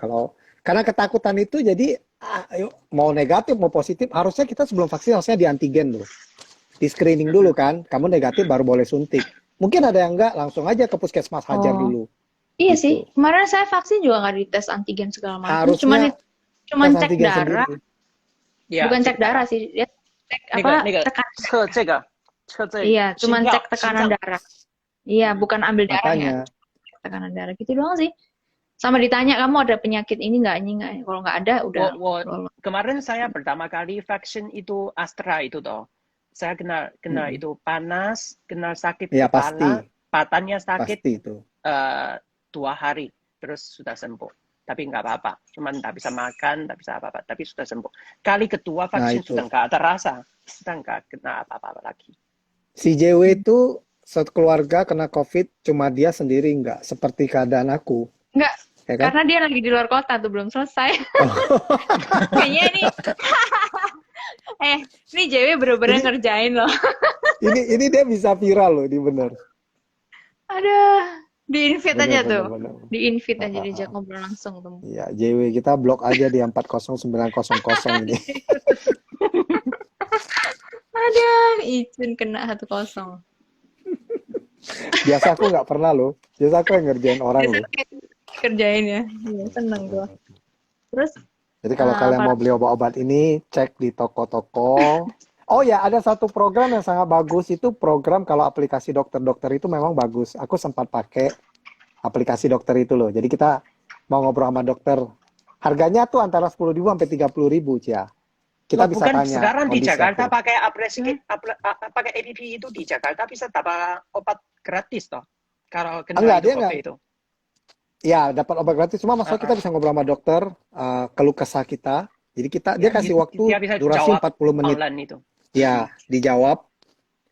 C: karena ketakutan itu jadi mau negatif mau positif, harusnya kita sebelum vaksin harusnya di antigen dulu. Di screening dulu kan, kamu negatif baru boleh suntik. Mungkin ada yang enggak, langsung aja ke puskesmas hajar dulu.
A: Iya gitu. Sih, kemarin saya vaksin juga nggak dites antigen segala macam. Cuman cek darah. Bukan cek darah sih, dia cek apa? Iya, cuman cek tekanan darah. Iya, bukan ambil darahnya. Tekanan darah gitu doang sih. Sama ditanya kamu ada penyakit ini nggak? Kalau nggak ada, udah.
B: Kemarin saya pertama kali vaksin itu Astra itu toh. Saya kena itu panas, kena sakit kepala, patahnya sakit.
C: Pasti itu.
B: 2 hari terus sudah sembuh, tapi nggak apa-apa, cuman nggak bisa makan, nggak bisa apa-apa, tapi sudah sembuh. Kali kedua vaksin sudah nggak terasa, sudah nggak kena apa-apa lagi.
C: Si JW itu sekeluarga kena COVID, cuma dia sendiri nggak, seperti keadaan aku.
A: Nggak, ya kan? Karena dia lagi di luar kota tuh belum selesai. Kayaknya ini Ini JW bener-bener
C: Ini
A: ngerjain loh.
C: ini dia bisa viral loh, ini bener.
A: Aduh, di-invite
C: Bener
A: aja
C: bener
A: tuh.
C: bener.
A: Di-invite
C: Ah,
A: aja,
C: ah,
A: diajak
C: ah.
A: ngobrol langsung tuh.
C: Iya, JW kita blok aja di 40900 ini.
A: Aduh, Icun kena 1-0.
C: Biasa aku nggak pernah loh. Biasa aku yang ngerjain orang
A: Biasa
C: loh.
A: kerjain ya. Iya, seneng gua. Terus,
C: Jadi kalau kalian mau beli obat-obat ini, cek di toko-toko. Oh ya, ada satu program yang sangat bagus. Itu program kalau aplikasi dokter-dokter itu memang bagus. Aku sempat pakai aplikasi dokter itu loh. Jadi kita mau ngobrol sama dokter. Harganya tuh antara 10.000 sampai 30.000, Cia. Kita
B: Loh,
C: bisa
B: bukan
C: tanya
B: sekarang di
C: kondisi
B: Jakarta
C: aku.
B: pakai pakai app itu di Jakarta bisa dapat obat gratis toh. Kalau kena
C: Enggak,
B: itu
C: dia
B: COVID
C: enggak.
B: itu.
C: Ya, dapat obat gratis. Cuma maksudnya kita
B: Ah,
C: bisa ngobrol sama dokter, keluh kesah kita. Jadi dia
B: ya,
C: kasih waktu
B: dia bisa
C: durasi
B: jawab
C: 40 menit.
B: online itu.
C: Ya, dijawab.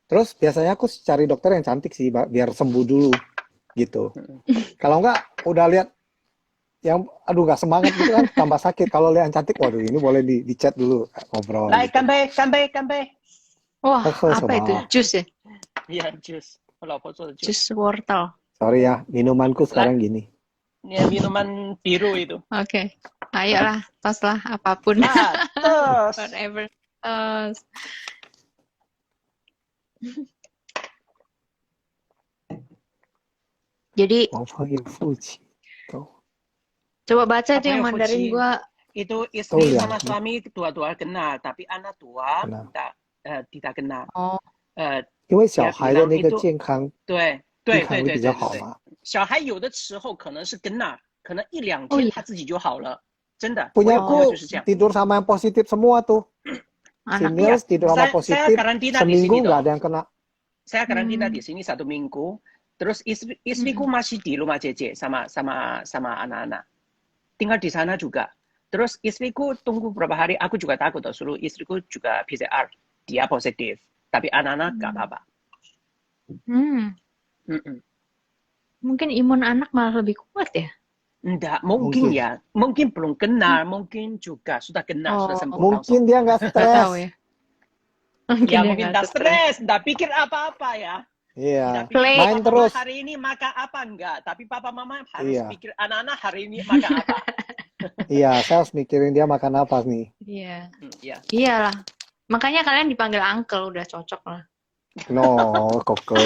C: Terus biasanya aku cari dokter yang cantik sih, biar sembuh dulu gitu. Kalau enggak, udah lihat yang aduh nggak semangat gitu kan, tambah sakit. Kalau lihat yang cantik, waduh ini boleh di chat dulu, ngobrol
B: 来，
C: gitu.
B: 干杯，干杯，干杯！
A: wah,
C: 喝什
A: apa itu?
C: 么？
A: Jus ya?
B: 呀，juice，我老婆做的 juice。
A: Jus wortel.
C: Sorry ya, minumanku sekarang
B: 来，
C: gini.
B: minuman biru itu.
A: Oke. Ayolah, tos lah apapun.
B: Ah, tos.
A: Whatever. Tos. Jadi,
C: 我朋友父亲都
A: coba baca itu
B: Apa
A: yang
B: ya,
A: Mandarin
B: Fuji?
A: gua.
B: Itu
C: Oh,
B: istri
C: ya.
B: sama suami dua-dua kena, tapi anak dua
C: Kena.
B: tidak kena.
A: Oh,
C: 因为小
B: Dia
C: 孩的
B: bilang
C: 那个
B: itu
C: 健康
B: 对
C: 健
B: 对
C: 康
B: 对
C: 会比
B: 对对对对，
C: 较好嘛。
B: 小孩有的时候可能是跟那，可能一两
A: 哦也
B: 天他自己就好了，真的。我有朋
C: Punyaku
B: 友就是这样。
C: tidur sama yang positif semua tuh. Si
A: anak.
C: Nils tidur sama
B: Saya
C: positif,
B: karantina di
C: seminggu
B: sini
C: nggak
B: toh.
C: ada yang kena.
B: Saya karantina di sini 1 minggu. Terus istriku masih di rumah JJ sama anak-anak. Tinggal di sana juga. Terus istriku tunggu beberapa hari, aku juga takut toh, suruh istriku juga PCR. Dia positif, tapi anak-anak nggak apa-apa. Mm-mm.
A: Mungkin imun anak malah lebih kuat ya?
B: Enggak, mungkin
C: Mungkin.
B: ya. Mungkin belum kena, mungkin juga sudah kena, sudah sembuh
C: Mungkin
B: langsung.
C: dia nggak
A: Nggak
C: stres.
A: tahu ya. Mungkin
B: Ya
A: dia
B: mungkin
A: nggak
B: tak stres, nggak pikir apa-apa ya.
C: Iya,
B: Tidak pikir
A: Play.
C: main
B: papa
C: terus.
B: mama hari ini makan apa enggak, tapi papa mama harus
C: Iya.
B: pikir anak-anak hari ini makan apa.
C: Iya, saya harus mikirin dia makan apa nih.
A: Iya.
B: Ya.
A: Iyalah. Makanya kalian dipanggil uncle udah cocok lah.
C: No, koko.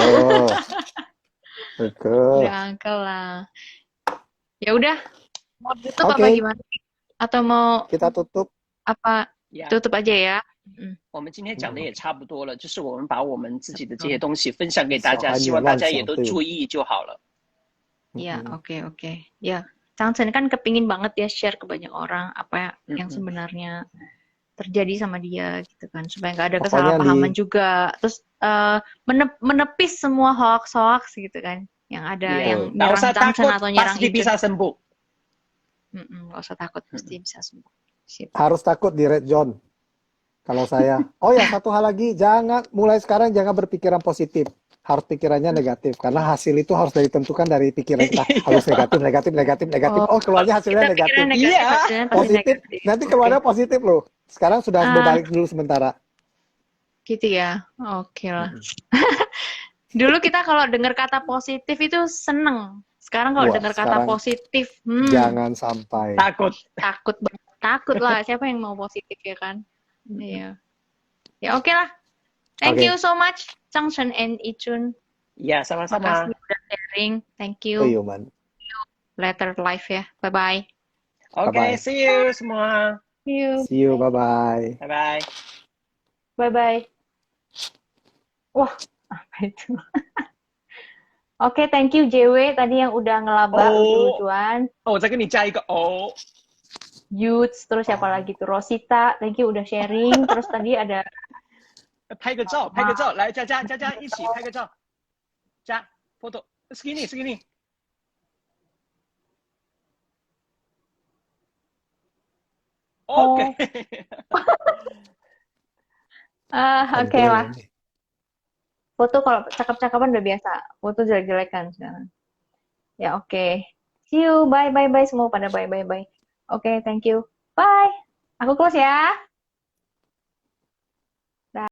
A: Udah uncle lah. Ya udah. Mau tutup apa
C: Oke.
A: gimana? Atau mau
C: Kita tutup.
A: apa?
B: 呀，
A: Tutup aja ya.
B: 我们今天讲的也差不多了，就是我们把我们自己的这些东西分享给大家，
C: 小孩
B: 希望大家也都
C: 乱想，对。
B: 注意就好了。
A: Ya, oke. Ya, Changchen kan kepingin banget ya share ke banyak orang apa yang sebenarnya terjadi sama dia gitu kan, supaya nggak ada
C: Pokoknya
A: kesalahpahaman juga. Terus menepis semua hoax gitu kan, yang ada
B: Iya.
A: yang
B: Nggak
A: nyerang
B: usah
A: Changchen
B: takut,
A: atau nyerang
B: pasti
A: itu.
B: bisa sembuh.
A: Nggak usah takut, pasti bisa sembuh. Sip.
C: Harus takut di red zone. Kalau saya. Oh ya, satu hal lagi, mulai sekarang jangan berpikiran positif. Harus pikirannya negatif, karena hasil itu harus ditentukan dari pikiran kita. Harus negatif. Oh, keluarnya hasilnya
A: Kita
C: negatif.
A: pikiran negatif,
B: Iya.
A: hasilnya pasti
C: Positif,
A: negatif.
C: nanti
A: Oke.
C: keluarnya positif loh. Sekarang sudah berbalik dulu sementara.
A: Gitu ya, oke lah. Dulu kita kalau dengar kata positif itu seneng. Sekarang kalau
C: Wah,
A: dengar kata
C: sekarang
A: positif,
C: Jangan sampai.
B: Takut.
A: takut banget. Takut lah. Siapa yang mau positif ya kan? Iya. Ya oke lah. Thank
C: Oke.
A: you so much, Changchen and Ichun.
B: Ya, sama-sama.
A: Makasih udah sharing. Thank
C: Oh,
A: you.
C: iya, man.
A: Later live ya. Bye bye.
B: Oke,
C: Bye-bye.
B: see you semua.
A: See you.
C: See you, bye-bye.
B: Bye-bye.
A: Bye bye. Wah, apa itu? Oke, thank you JW tadi yang udah ngelaba
B: Oh.
A: lucu-lucuan.
B: 哦，我再跟你加一个哦。
A: Yuts, terus siapa lagi tuh? Rosita, thank you udah sharing. Terus tadi ada
B: 拍个照，拍个照，来，佳佳一起拍个照。佳，foto segini。Oke.
A: oke lah. Foto kalau cakep-cakapan udah biasa. Foto jelek-jelekan sekarang. Ya oke. See you. Bye semua pada bye. Oke, thank you. Bye. Aku close ya. Dah.